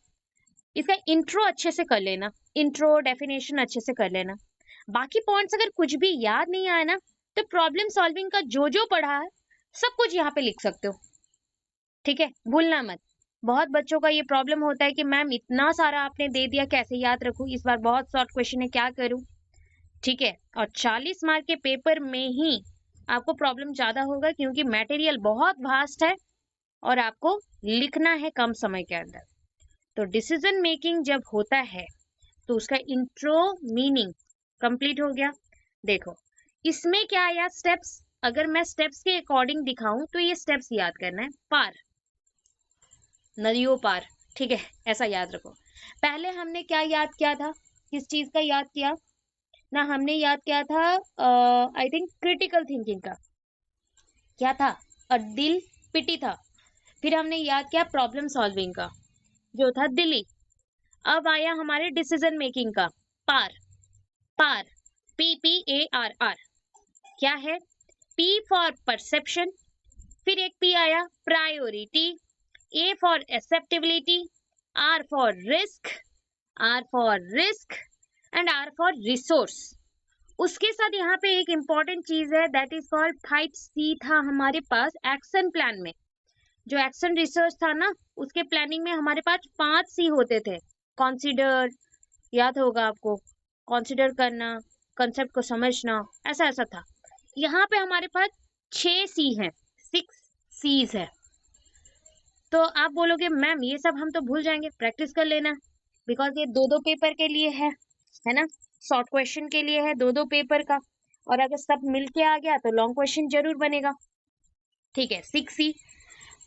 इसका इंट्रो अच्छे से कर लेना, इंट्रो डेफिनेशन अच्छे से कर लेना। बाकी पॉइंट्स अगर कुछ भी याद नहीं आया ना, तो प्रॉब्लम सॉल्विंग का जो जो पढ़ा है सब कुछ यहाँ पे लिख सकते हो। ठीक है, भूलना मत। बहुत बच्चों का ये प्रॉब्लम होता है कि मैम इतना सारा आपने दे दिया, कैसे याद रखूं, इस बार बहुत शॉर्ट क्वेश्चन है, क्या करूं। ठीक है। और 40 मार्क के पेपर में ही आपको प्रॉब्लम ज्यादा होगा, क्योंकि मटेरियल बहुत वास्ट है और आपको लिखना है कम समय के अंदर। तो डिसीजन मेकिंग जब होता है तो उसका इंट्रो मीनिंग कंप्लीट हो गया। देखो इसमें क्या आया, स्टेप्स। अगर मैं स्टेप्स के अकॉर्डिंग दिखाऊं तो ये स्टेप्स याद करना है। पार, नदियों पार। ठीक है, ऐसा याद रखो। पहले हमने क्या याद किया था, किस चीज का याद किया ना, हमने याद किया था आई थिंक क्रिटिकल थिंकिंग का। क्या था? दिल पिटी था। फिर हमने याद किया प्रॉब्लम सॉल्विंग का, जो था दिल्ली। अब आया हमारे डिसीजन मेकिंग का, पार। पार, PPARR। क्या है? P फॉर परसेप्शन, फिर एक P आया priority, A for acceptability, R for risk, R for risk and R for resource. उसके साथ यहाँ पे एक इंपॉर्टेंट चीज है, दैट इज कॉल्ड 5C था हमारे पास एक्शन प्लान में। जो एक्शन रिसर्च था ना, उसके प्लानिंग में हमारे पास 5C होते थे। कॉन्सिडर, याद होगा आपको, कॉन्सिडर करना, कंसेप्ट को समझना, ऐसा ऐसा था। यहाँ पे हमारे पास 6C है, 6Cs है। तो आप बोलोगे मैम ये सब हम तो भूल जाएंगे, प्रैक्टिस कर लेना, बिकॉज ये दो दो पेपर के लिए है ना, शॉर्ट क्वेश्चन के लिए है, दो दो पेपर का। और अगर सब मिलके आ गया तो लॉन्ग क्वेश्चन जरूर बनेगा। ठीक है। 6C,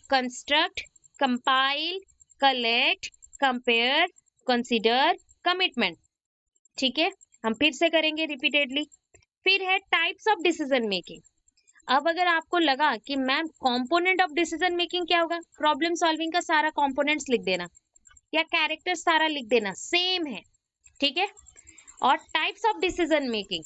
construct, compile, collect, compare, consider, commitment. ठीक है, हम फिर से करेंगे रिपीटेडली। फिर है टाइप्स ऑफ डिसीजन मेकिंग। अब अगर आपको लगा कि ma'am component of decision making क्या होगा, प्रॉब्लम सॉल्विंग का सारा कंपोनेंट्स लिख देना या कैरेक्टर सारा लिख देना, सेम है। ठीक है। और types of decision making,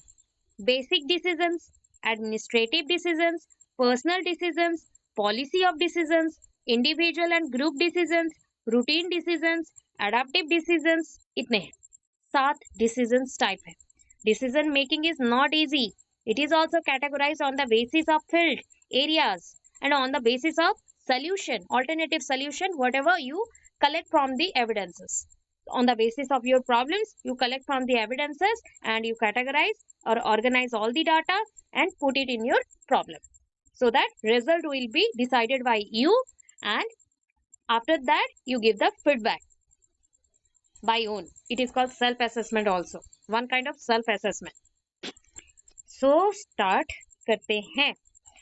basic decisions, administrative decisions, personal decisions, policy of decisions, individual and group decisions, routine decisions, adaptive decisions, इतने हैं। 7 डिसीजंस टाइप है। Decision making is not easy, it is also categorized on the basis of field areas and on the basis of solution, alternative solution, whatever you collect from the evidences. On the basis of your problems, you collect from the evidences and you categorize or organize all the data and put it in your problem, so that result will be decided by you, and after that you give the feedback by own. It is called self assessment, also one kind of self assessment. So start करते हैं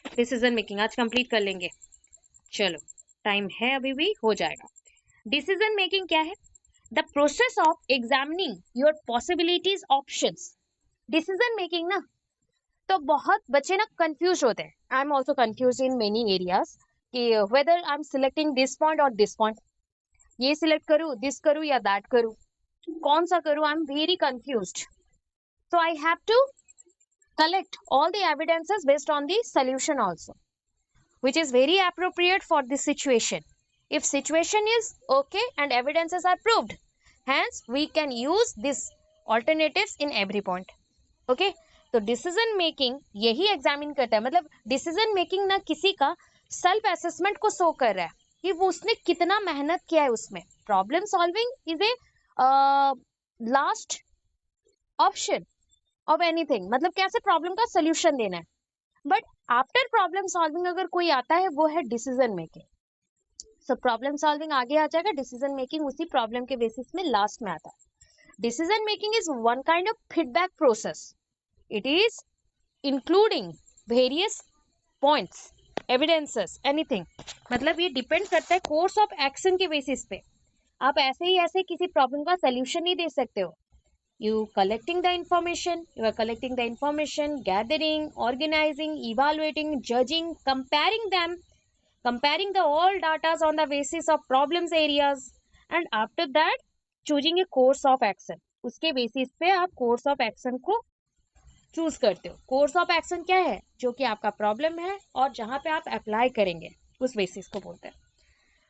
decision making, आज complete कर लेंगे। चलो time है, अभी भी हो जाएगा। डिसीजन मेकिंग क्या है? The process of examining your possibilities options. Decision making ना, तो बहुत बच्चे ना कंफ्यूज होते हैं, I am also confuse in many areas कि whether I am selecting this point और दिस पॉइंट, ये सिलेक्ट करूँ, दिस करूँ या दैट करूँ, कौन सा करूँ, I am very confused. So I have to collect all the evidences based on the solution also, which is very appropriate for this situation. if situation is okay and evidences are proved, hence we can use this alternatives in every point. Okay तो decision making यही examine करता है, मतलब decision making ना किसी का self assessment को show कर रहा है कि वो उसने कितना मेहनत किया है उसमें. Problem solving is a last option of anything, मतलब कैसे प्रॉब्लम का सोल्यूशन देना है. बट आफ्टर प्रॉब्लम सॉल्विंग अगर कोई आता है वो है decision making. So problem solving आगे आ जाएगा, डिसीजन मेकिंग उसी प्रॉब्लम के बेसिस में लास्ट में आता है. Decision making is one kind of feedback process. It is including various points, evidences, anything. मतलब ये डिपेंड करता है कोर्स ऑफ एक्शन के बेसिस पे. आप ऐसे ही ऐसे किसी प्रॉब्लम का सोल्यूशन नहीं दे सकते हो. You collecting the information, you are collecting the information, gathering, organizing, evaluating, judging, comparing them, comparing the all data on the basis of problems areas, and after that choosing a course of action. उसके basis पे आप course of action को choose करते हो. Course of action क्या है? जो कि आपका प्रॉब्लम है और जहां पे आप अप्लाई करेंगे उस बेसिस को बोलते हैं.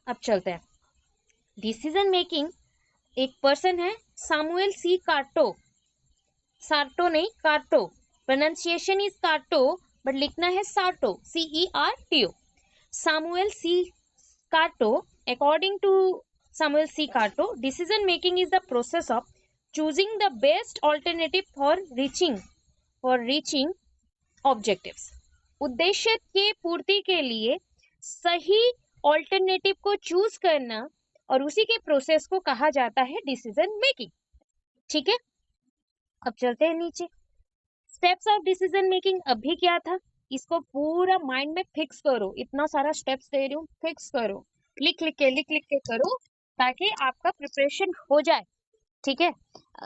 अब चलते हैं. डिसीजन मेकिंग एक पर्सन है सामुएल सी कार्टो. सार्टो नहीं, Carto. Pronunciation is Carto but लिखना है Certo, CERTO. Samuel C Carto. According to Samuel C Carto, decision making is the process of choosing the best alternative for reaching objectives. उद्देश्य के पूर्ति के लिए सही alternative को चूज करना और उसी के प्रोसेस को कहा जाता है डिसीजन मेकिंग. ठीक है, अब चलते हैं नीचे. स्टेप्स ऑफ डिसीजन मेकिंग अभी क्या था, इसको पूरा माइंड में फिक्स करो. इतना सारा स्टेप्स दे रही हूँ, फिक्स करो. लिख लिख के करो ताकि आपका प्रिपरेशन हो जाए. ठीक है,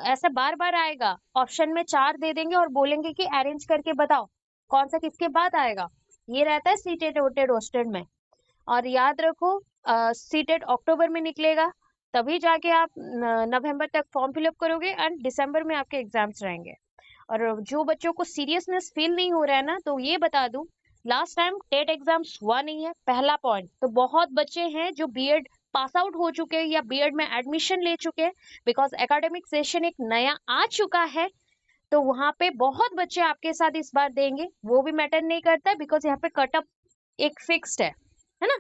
ऐसा बार बार आएगा. ऑप्शन में 4 दे देंगे और बोलेंगे कि अरेंज करके बताओ कौन सा किसके बाद आएगा. ये रहता है सीटेड ओटेड रोस्टेड में. और याद रखो सीटेड अक्टूबर में निकलेगा, तभी जाके आप नवंबर तक फॉर्म फिलअप करोगे एंड दिसंबर में आपके एग्जाम्स रहेंगे. और जो बच्चों को सीरियसनेस फील नहीं हो रहा है ना, तो ये बता दूं, लास्ट टाइम टेट एग्जाम्स हुआ नहीं है, पहला पॉइंट. तो बहुत बच्चे हैं जो बीएड पास आउट हो चुके हैं या बीएड में एडमिशन ले चुके हैं, बिकॉज एकेडमिक सेशन एक नया आ चुका है. तो वहां पे बहुत बच्चे आपके साथ इस बार देंगे, वो भी मैटर नहीं करता है बिकॉज यहाँ पे कटअप एक फिक्स्ड है ना,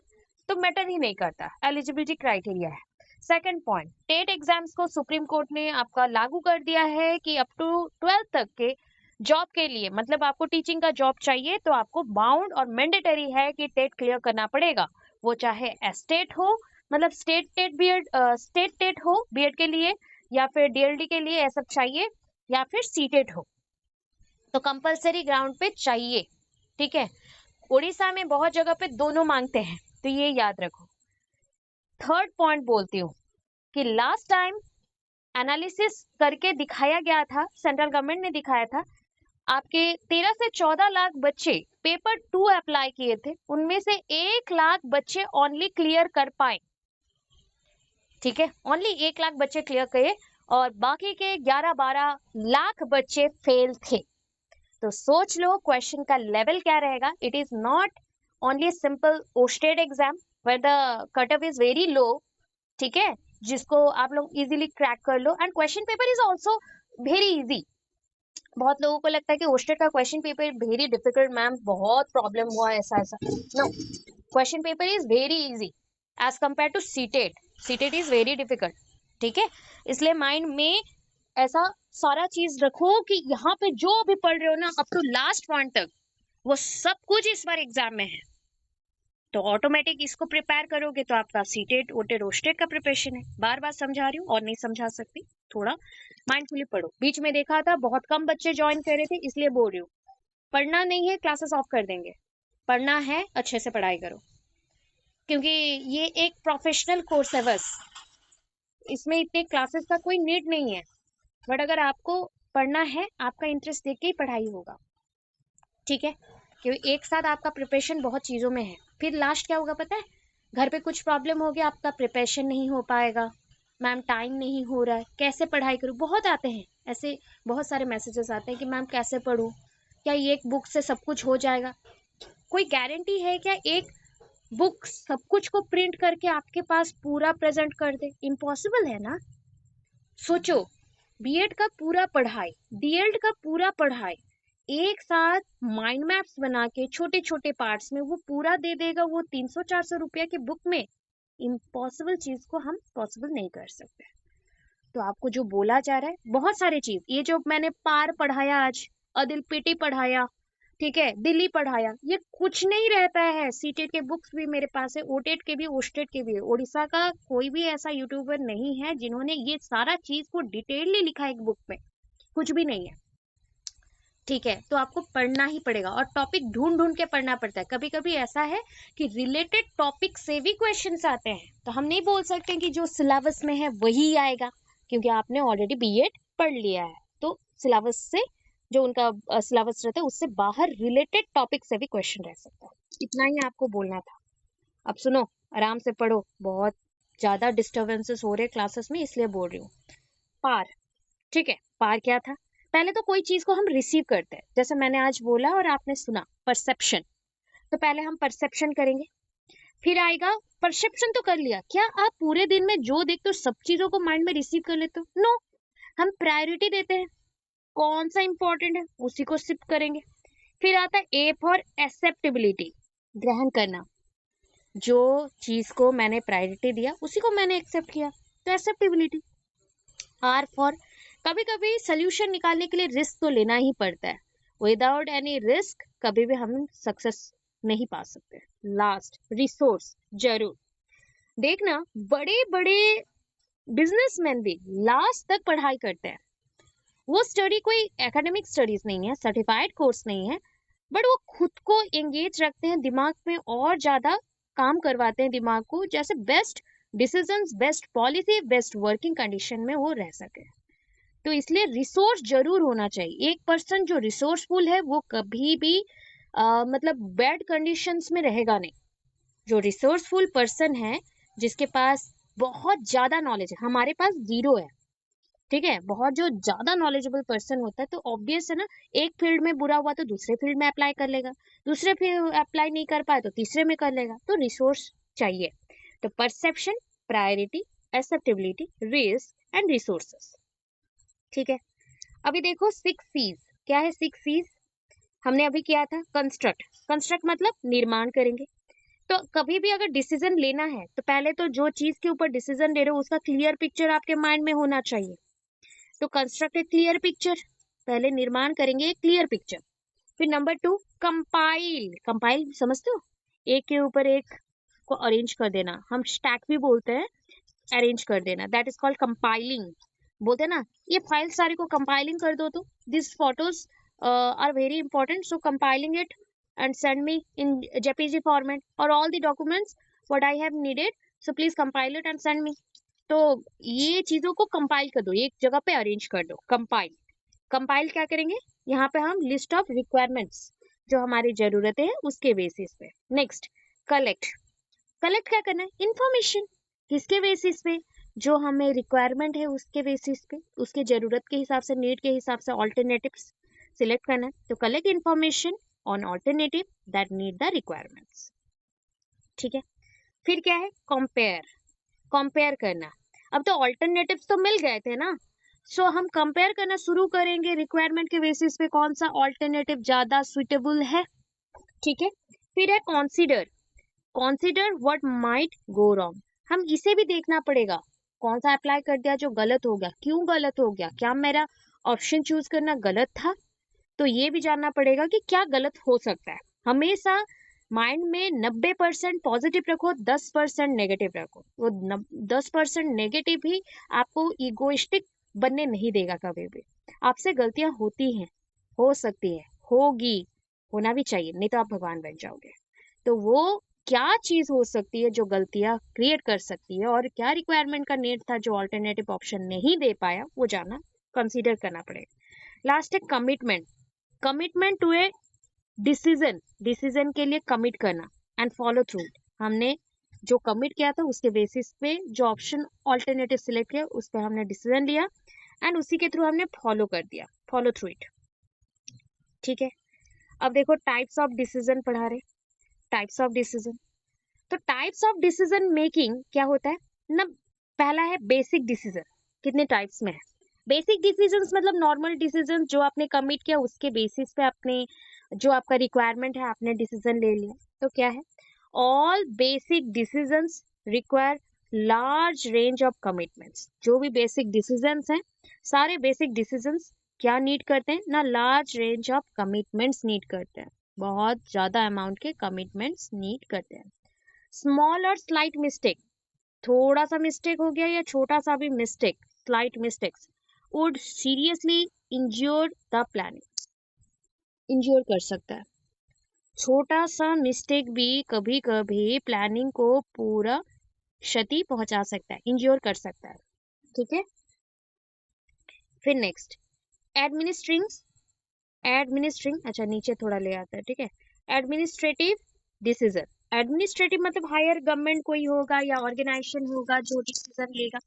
तो मैटर ही नहीं करता, एलिजिबिलिटी क्राइटेरिया है. सेकंड पॉइंट, टेट एग्जाम्स को सुप्रीम कोर्ट ने आपका लागू कर दिया है कि अप टू 12th तक के जॉब के लिए, मतलब आपको टीचिंग का जॉब चाहिए तो आपको बाउंड और मैंडेटरी है कि टेट क्लियर करना पड़ेगा. वो चाहे एस्टेट हो, मतलब स्टेट टेट हो बीएड के लिए, या फिर डीएलडी के लिए ऐसा चाहिए, या फिर सीटेट हो, तो कंपलसरी ग्राउंड पे चाहिए. ठीक है, उड़ीसा में बहुत जगह पे दोनों मांगते हैं, तो ये याद रखो. थर्ड पॉइंट बोलती हूँ कि लास्ट टाइम एनालिसिस करके दिखाया गया था, सेंट्रल गवर्नमेंट ने दिखाया था, आपके 13 से 14 लाख बच्चे पेपर 2 अप्लाई किए थे, उनमें से 1 लाख बच्चे ओनली क्लियर कर पाए. ठीक है, ओनली 1 लाख बच्चे क्लियर किए और बाकी के 11-12 लाख बच्चे फेल थे. तो सोच लो क्वेश्चन का लेवल क्या रहेगा. It is not only simple OSTET exam where the cutoff is very low. ठीक है, जिसको आप लोग इजीली क्रैक कर लो. And question paper is also very easy. बहुत लोगों को लगता है कि ओस्टेड का question paper very difficult, ma'am बहुत प्रॉब्लम हुआ ऐसा. No, question paper is very easy as compare to CTET. CTET is very difficult. ठीक है, इसलिए माइंड में ऐसा सारा चीज रखो कि यहाँ पे जो भी पढ़ रहे हो ना, अप टू लास्ट पॉइंट तक वो सब कुछ इस बार एग्जाम में है. तो ऑटोमेटिक इसको प्रिपेयर करोगे तो आपका सीटेट ओटेड रोस्टेड का प्रिपरेशन है. बार बार समझा रही हूँ और नहीं समझा सकती, थोड़ा माइंडफुली पढ़ो. बीच में देखा था बहुत कम बच्चे ज्वाइन कर रहे थे, इसलिए बोल रही हूँ. पढ़ना नहीं है, क्लासेस ऑफ कर देंगे. पढ़ना है, अच्छे से पढ़ाई करो, क्योंकि ये एक प्रोफेशनल कोर्स है बस. इसमें इतने क्लासेस का कोई नीड नहीं है. बट अगर आपको पढ़ना है, आपका इंटरेस्ट देख के ही पढ़ाई होगा. ठीक है, क्योंकि एक साथ आपका प्रिपरेशन बहुत चीज़ों में है. फिर लास्ट क्या होगा पता है, घर पे कुछ प्रॉब्लम हो गया, आपका प्रिपरेशन नहीं हो पाएगा, मैम टाइम नहीं हो रहा है, कैसे पढ़ाई करूँ. बहुत आते हैं ऐसे, बहुत सारे मैसेजेस आते हैं कि मैम कैसे पढूं, क्या ये एक बुक से सब कुछ हो जाएगा. कोई गारंटी है क्या एक बुक्स सब कुछ को प्रिंट करके आपके पास पूरा प्रेजेंट कर दे? इम्पॉसिबल है ना। सोचो, बीएड का पूरा पढ़ाई, डीएड का पूरा पढ़ाई एक साथ माइंड मैप्स बना के छोटे छोटे पार्ट्स में वो पूरा दे देगा, वो 300-400 रुपया की बुक में। इम्पॉसिबल चीज को हम पॉसिबल नहीं कर सकते। तो आपको जो बोला जा रहा है, बहुत सारे चीज, ये जो मैंने पार पढ़ाया आज, अदिल पीटी पढ़ाया, ठीक है, दिल्ली पढ़ाया, ये कुछ नहीं रहता है। सीटेट के बुक्स भी मेरे पास है, ओटेट के भी, ओस्टेट के भी है। उड़ीसा का कोई भी ऐसा यूट्यूबर नहीं है जिन्होंने ये सारा चीज को डिटेलली लिखा है एक बुक में, कुछ भी नहीं है। ठीक है, तो आपको पढ़ना ही पड़ेगा और टॉपिक ढूंढ ढूंढ के पढ़ना पड़ता है। कभी कभी ऐसा है कि रिलेटेड टॉपिक से भी क्वेश्चंस आते हैं, तो हम नहीं बोल सकते कि जो सिलेबस में है वही आएगा, क्योंकि आपने ऑलरेडी बीएड पढ़ लिया है। तो सिलेबस से, जो उनका सिलेबस रहता है उससे बाहर रिलेटेड टॉपिक से भी क्वेश्चन रह सकता है। इतना ही आपको बोलना था। अब सुनो, आराम से पढ़ो, बहुत ज्यादा डिस्टर्बेंसेस हो रहे क्लासेस में, इसलिए बोल रही हूँ। पार, ठीक है, पार क्या था? पहले तो कोई चीज को हम रिसीव करते हैं, जैसे मैंने आज बोला और आपने सुना, परसेप्शन। तो पहले हम परसेप्शन करेंगे, फिर आएगा, परसेप्शन तो कर लिया, क्या आप पूरे दिन में जो देखते हो सब चीजों को माइंड में रिसीव कर लेते हो? नो, हम प्रायोरिटी देते हैं, कौन सा इंपॉर्टेंट है उसी को सिप करेंगे। फिर आता है ए फॉर एक्सेप्टेबिलिटी, ग्रहण करना, जो चीज को मैंने प्रायोरिटी दिया उसी को मैंने एक्सेप्ट किया, तो एक्सेप्टेबिलिटी। आर फॉर, कभी कभी सोल्यूशन निकालने के लिए रिस्क तो लेना ही पड़ता है, विदाउट एनी रिस्क कभी भी हम सक्सेस नहीं पा सकते। लास्ट, रिसोर्स, जरूर देखना, बड़े बड़े बिजनेसमैन भी लास्ट तक पढ़ाई करते हैं। वो स्टडी कोई एकेडमिक स्टडीज नहीं है, सर्टिफाइड कोर्स नहीं है, बट वो खुद को एंगेज रखते हैं, दिमाग में और ज्यादा काम करवाते हैं दिमाग को, जैसे best decisions, best policy, best working condition में वो रह सके। तो इसलिए रिसोर्स जरूर होना चाहिए। एक पर्सन जो रिसोर्सफुल है वो कभी भी मतलब बैड कंडीशंस में रहेगा नहीं। जो रिसोर्सफुल पर्सन है, जिसके पास बहुत ज्यादा नॉलेज है, हमारे पास जीरो है, ठीक है, बहुत जो ज्यादा नॉलेजेबल पर्सन होता है, तो ऑब्वियस है ना, एक फील्ड में बुरा हुआ तो दूसरे फील्ड में अप्लाई कर लेगा, दूसरे फील्ड अप्लाई नहीं कर पाए तो तीसरे में कर लेगा। तो रिसोर्स चाहिए। तो perception, priority, acceptability, risk and resources, ठीक है। अभी देखो 6 C's, क्या है 6 C's? हमने अभी किया था कंस्ट्रक्ट, कंस्ट्रक्ट मतलब निर्माण करेंगे। तो कभी भी अगर डिसीजन लेना है तो पहले तो जो चीज के ऊपर डिसीजन ले रहे हो उसका क्लियर पिक्चर आपके माइंड में होना चाहिए। तो कंस्ट्रक्ट ए क्लियर पिक्चर, पहले निर्माण करेंगे एक क्लियर पिक्चर। फिर नंबर 2, कंपाइल, कंपाइल समझते हो, एक के ऊपर एक को अरेंज कर देना, हम स्टैक भी बोलते हैं, अरेंज कर देना, दैट इज कॉल्ड कंपाइलिंग। बोलते हैं ना, ये फाइल सारी को कंपाइलिंग कर दो, तो this photos are very important, so compiling it and send me in JPG format or all the documents what I have needed, so please compile it and send me। तो ये चीजों को compile कर दो, एक जगह पे अरेंज कर दो, कंपाइल। कंपाइल क्या करेंगे, यहाँ पे हम लिस्ट ऑफ रिक्वायरमेंट्स, जो हमारी जरूरतें हैं उसके बेसिस पे। नेक्स्ट, कलेक्ट, कलेक्ट क्या करना है, इंफॉर्मेशन, किसके बेसिस पे, जो हमें रिक्वायरमेंट है उसके बेसिस पे, उसके जरूरत के हिसाब से, नीड के हिसाब से ऑल्टरनेटिव्स सिलेक्ट करना है। तो collect information on alternative that need the requirements, ठीक है। फिर क्या है, कंपेयर, कंपेयर करना। अब तो ऑल्टरनेटिव्स तो मिल गए थे ना, सो हम कंपेयर करना शुरू करेंगे रिक्वायरमेंट के बेसिस पे, कौन सा ऑल्टरनेटिव ज्यादा सुइटेबल है, ठीक है। फिर है consider, consider what might go wrong, हम इसे भी देखना पड़ेगा, कौन सा अप्लाई कर दिया जो गलत हो गया, क्यों गलत हो गया, क्या मेरा ऑप्शन चूज करना गलत था। तो ये भी जानना पड़ेगा कि क्या गलत हो सकता है। हमेशा माइंड में 90% पॉजिटिव रखो, 10% नेगेटिव रखो। वो 10% नेगेटिव ही आपको इगोइस्टिक बनने नहीं देगा कभी भी। आपसे गलतियां होती हैं, हो सकती है, होगी, होना भी चाहिए, नहीं तो आप भगवान बन जाओगे। तो वो क्या चीज हो सकती है जो गलतियां क्रिएट कर सकती है, और क्या रिक्वायरमेंट का नीड था जो ऑल्टरनेटिव ऑप्शन नहीं दे पाया, वो जानना, कंसीडर करना पड़ेगा। लास्ट है commitment, commitment to a decision, decision के लिए कमिट करना एंड फॉलो थ्रू। हमने जो कमिट किया था उसके बेसिस पे जो ऑप्शन ऑल्टरनेटिव सिलेक्ट किया उस पर हमने डिसीजन लिया एंड उसी के थ्रू हमने फॉलो कर दिया, फॉलो थ्रू इट, ठीक है। अब देखो टाइप्स ऑफ डिसीजन पढ़ा रहे, टाइप्स ऑफ डिसीजन, तो टाइप्स ऑफ डिसीजन मेकिंग क्या होता है ना। पहला है बेसिक डिसीजन। कितने टाइप्स में है? बेसिक डिसीजंस मतलब नॉर्मल डिसीजन जो आपने कमिट किया उसके बेसिस पे आपने जो आपका रिक्वायरमेंट है आपने डिसीजन ले लिया। तो क्या है? All basic decisions require large range of commitments. जो भी बेसिक डिसीजंस हैं सारे बेसिक डिसीजंस क्या नीड करते हैं ना, large range of commitments need करते हैं, बहुत ज्यादा अमाउंट के कमिटमेंट्स नीड करते हैं। स्मॉल और स्लाइट मिस्टेक, थोड़ा सा मिस्टेक हो गया या छोटा सा भी mistake, slight mistakes would seriously इंज्योर the planning, इंज्योर कर सकता है। छोटा सा मिस्टेक भी कभी कभी प्लानिंग को पूरा क्षति पहुंचा सकता है, इंज्योर कर सकता है। ठीक है, फिर नेक्स्ट एडमिनिस्ट्रिंग। एडमिनिस्ट्रिंग अच्छा नीचे थोड़ा ले आता है, ठीक है। एडमिनिस्ट्रेटिव डिसीजन, एडमिनिस्ट्रेटिव मतलब हायर गवर्नमेंट कोई होगा या ऑर्गेनाइजेशन होगा जो डिसीजन लेगा।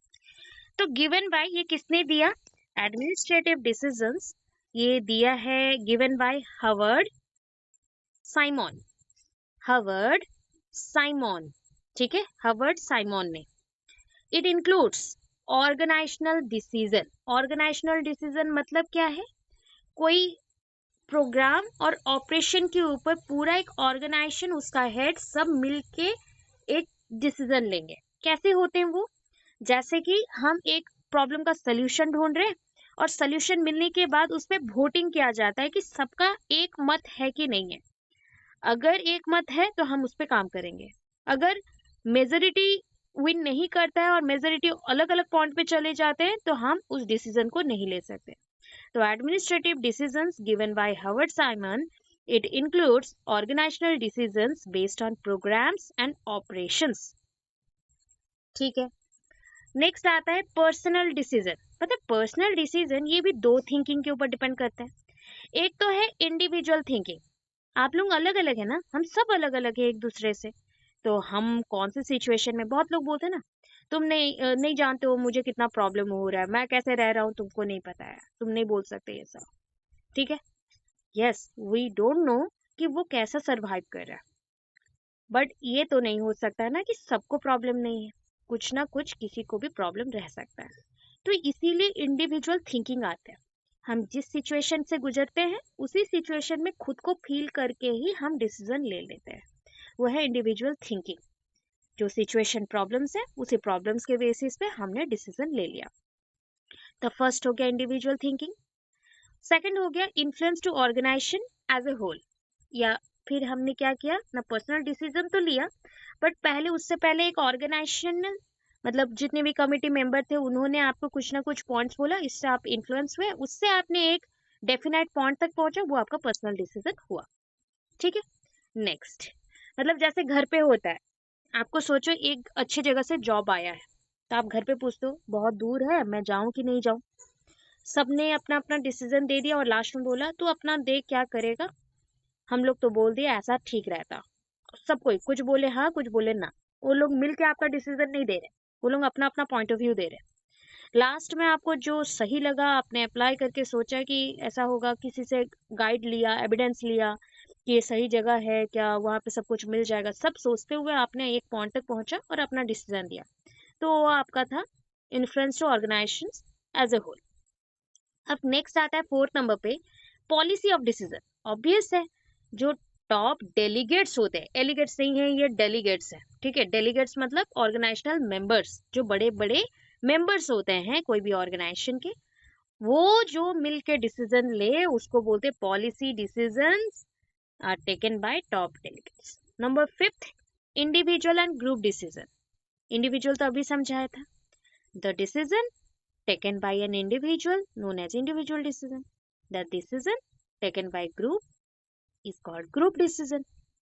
तो गिवन बाय, ये किसने दिया? एडमिनिस्ट्रेटिव डिसीजंस ये दिया है given by Herbert Simon. Herbert Simon, ठीक है, हवर्ड साइमन ने। It includes organisational decision. Organisational decision मतलब क्या है? कोई प्रोग्राम और ऑपरेशन के ऊपर पूरा एक ऑर्गेनाइजेशन, उसका हेड सब मिलके एक डिसीजन लेंगे। कैसे होते हैं वो? जैसे कि हम एक प्रॉब्लम का सलूशन ढूंढ रहे हैं और सलूशन मिलने के बाद उस पर वोटिंग किया जाता है कि सबका एक मत है कि नहीं है। अगर एक मत है तो हम उस पर काम करेंगे। अगर मेजोरिटी विन नहीं करता है और मेजोरिटी अलग अलग पॉइंट पे चले जाते हैं तो हम उस डिसीजन को नहीं ले सकते। तो administrative decisions given by Howard Simon, it includes organizational decisions based on programs and operations. ठीक है, नेक्स्ट आता है पर्सनल डिसीजन। मतलब पर्सनल डिसीजन ये भी दो थिंकिंग के ऊपर डिपेंड करता है। एक तो है इंडिविजुअल थिंकिंग, आप लोग अलग अलग है ना, हम सब अलग अलग है एक दूसरे से। तो हम कौन से सिचुएशन में, बहुत लोग बोलते हैं ना तुम नहीं जानते हो मुझे कितना प्रॉब्लम हो रहा है, मैं कैसे रह रहा हूँ तुमको नहीं पता है, तुम नहीं बोल सकते ये सब। ठीक है, यस वी डोंट नो कि वो कैसा सरवाइव कर रहा है, बट ये तो नहीं हो सकता है ना कि सबको प्रॉब्लम नहीं है, कुछ ना कुछ किसी को भी प्रॉब्लम रह सकता है। तो इसीलिए इंडिविजुअल थिंकिंग आता है। हम जिस सिचुएशन से गुजरते हैं उसी सिचुएशन में खुद को फील करके ही हम डिसीजन ले लेते हैं, वो है इंडिविजुअल थिंकिंग। जो सिचुएशन प्रॉब्लम्स है उसी प्रॉब्लम्स के बेसिस पे हमने डिसीजन ले लिया। तो फर्स्ट हो गया इंडिविजुअल थिंकिंग। सेकंड हो गया influence to organisation as a whole. या फिर हमने क्या किया ना, पर्सनल डिसीजन तो लिया बट पहले उससे पहले एक ऑर्गेनाइजेशन, मतलब जितने भी कमिटी मेंबर थे उन्होंने आपको कुछ ना कुछ पॉइंट्स बोला, इससे आप इन्फ्लुएंस हुए, उससे आपने एक डेफिनेट पॉइंट तक पहुंचा, वो आपका पर्सनल डिसीजन हुआ। ठीक है, नेक्स्ट मतलब जैसे घर पे होता है, आपको सोचो एक अच्छी जगह से जॉब आया है, तो आप घर पे पूछते हो बहुत दूर है मैं जाऊं कि नहीं जाऊं। सबने अपना अपना डिसीजन दे दिया और लास्ट में बोला तू अपना देख क्या करेगा। हम लोग तो बोल दिए ऐसा ठीक रहता। सब कोई कुछ बोले हाँ कुछ बोले ना, वो लोग मिलके आपका डिसीजन नहीं दे रहे, वो लोग अपना अपना पॉइंट ऑफ व्यू दे रहे। लास्ट में आपको जो सही लगा आपने अप्लाई करके सोचा कि ऐसा होगा, किसी से गाइड लिया, एविडेंस लिया कि ये सही जगह है क्या, वहां पे सब कुछ मिल जाएगा, सब सोचते हुए आपने एक पॉइंट तक पहुंचा और अपना डिसीजन दिया। तो वो आपका था influence to organisation as a whole. अब नेक्स्ट आता है फोर्थ नंबर पे पॉलिसी ऑफ डिसीजन। ऑब्वियस है, जो टॉप डेलीगेट्स होते हैं, एलिगेट्स नहीं है ये डेलीगेट्स है, ठीक है। डेलीगेट्स मतलब ऑर्गेनाइजेशनल मेंबर्स, जो बड़े बड़े मेंबर्स होते हैं कोई भी ऑर्गेनाइजेशन के, वो जो मिल के डिसीजन ले उसको बोलते हैं policy decisions are taken by top delegates. Number fifth individual and group decision. Individual तो अभी समझाया था, the decision taken by an individual known as individual decision. The decision taken by group is called group decision.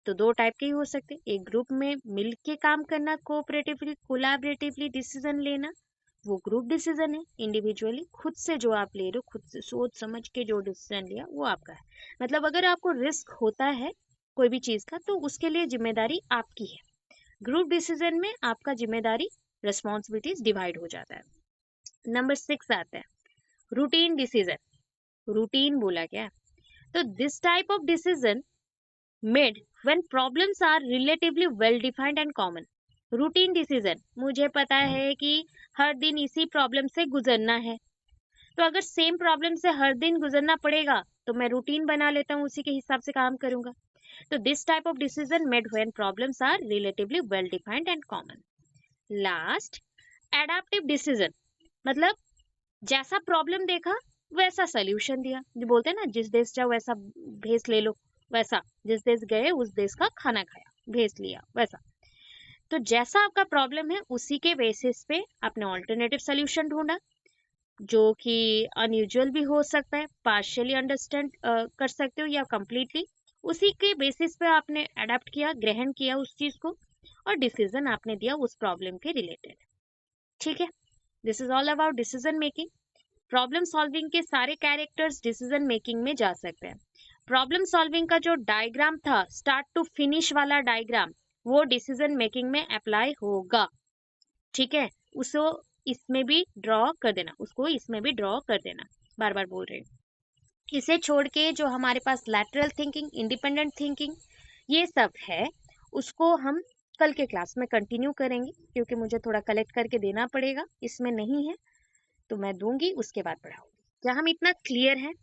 तो दो type के ही हो सकते हैं, एक ग्रुप में मिलके काम करना, कोऑपरेटिवली कोलैबोरेटिवली डिसीजन लेना, वो ग्रुप डिसीजन है। इंडिविजुअली खुद से जो आप ले रहे हो, खुद से सोच समझ के जो डिसीजन लिया वो आपका है। मतलब अगर आपको रिस्क होता है कोई भी चीज का तो उसके लिए जिम्मेदारी आपकी है। ग्रुप डिसीजन में आपका जिम्मेदारी रिस्पॉन्सिबिलिटीज डिवाइड हो जाता है। नंबर 6 आता है रूटीन डिसीजन। रूटीन बोला क्या? तो this type of decision made when problems are relatively well defined and common. Routine decision, मुझे पता है कि हर दिन इसी प्रॉब्लम से गुजरना है, तो अगर सेम प्रॉब्लम से हर दिन गुजरना पड़ेगा तो मैं रूटीन बना लेता हूँ, उसी के हिसाब से काम करूंगा. तो this type of decision made when problems are relatively well defined and common. Last, adaptive decision, मतलब जैसा प्रॉब्लम देखा वैसा सोल्यूशन दिया. जो बोलते हैं ना, जिस देश जाओ वैसा भेस ले लो, वैसा. जिस देश गए उस देश का खाना खाया, भेस लिया, वैसा. तो जैसा आपका प्रॉब्लम है उसी के बेसिस पे आपने ऑल्टरनेटिव सोल्यूशन ढूंढा, जो कि अनयूजुअल भी हो सकता है, पार्शियली अंडरस्टैंड कर सकते हो या कंप्लीटली. उसी के बेसिस पे आपने अडेप्ट किया, ग्रहण किया उस चीज को, और डिसीजन आपने दिया उस प्रॉब्लम के रिलेटेड. ठीक है, this is all about decision making. Problem solving के सारे कैरेक्टर्स डिसीजन मेकिंग में जा सकते हैं. प्रॉब्लम सॉल्विंग का जो डायग्राम था, स्टार्ट टू फिनिश वाला डायग्राम, वो डिसीजन मेकिंग में अप्लाई होगा. ठीक है, उसको इसमें भी ड्रॉ कर देना, उसको इसमें भी ड्रॉ कर देना, बार बार बोल रहे हैं. इसे छोड़ के जो हमारे पास लैटरल थिंकिंग, इंडिपेंडेंट थिंकिंग, ये सब है, उसको हम कल के क्लास में कंटिन्यू करेंगे, क्योंकि मुझे थोड़ा कलेक्ट करके देना पड़ेगा, इसमें नहीं है तो मैं दूंगी, उसके बाद पढ़ाऊंगी. क्या हम इतना क्लियर है?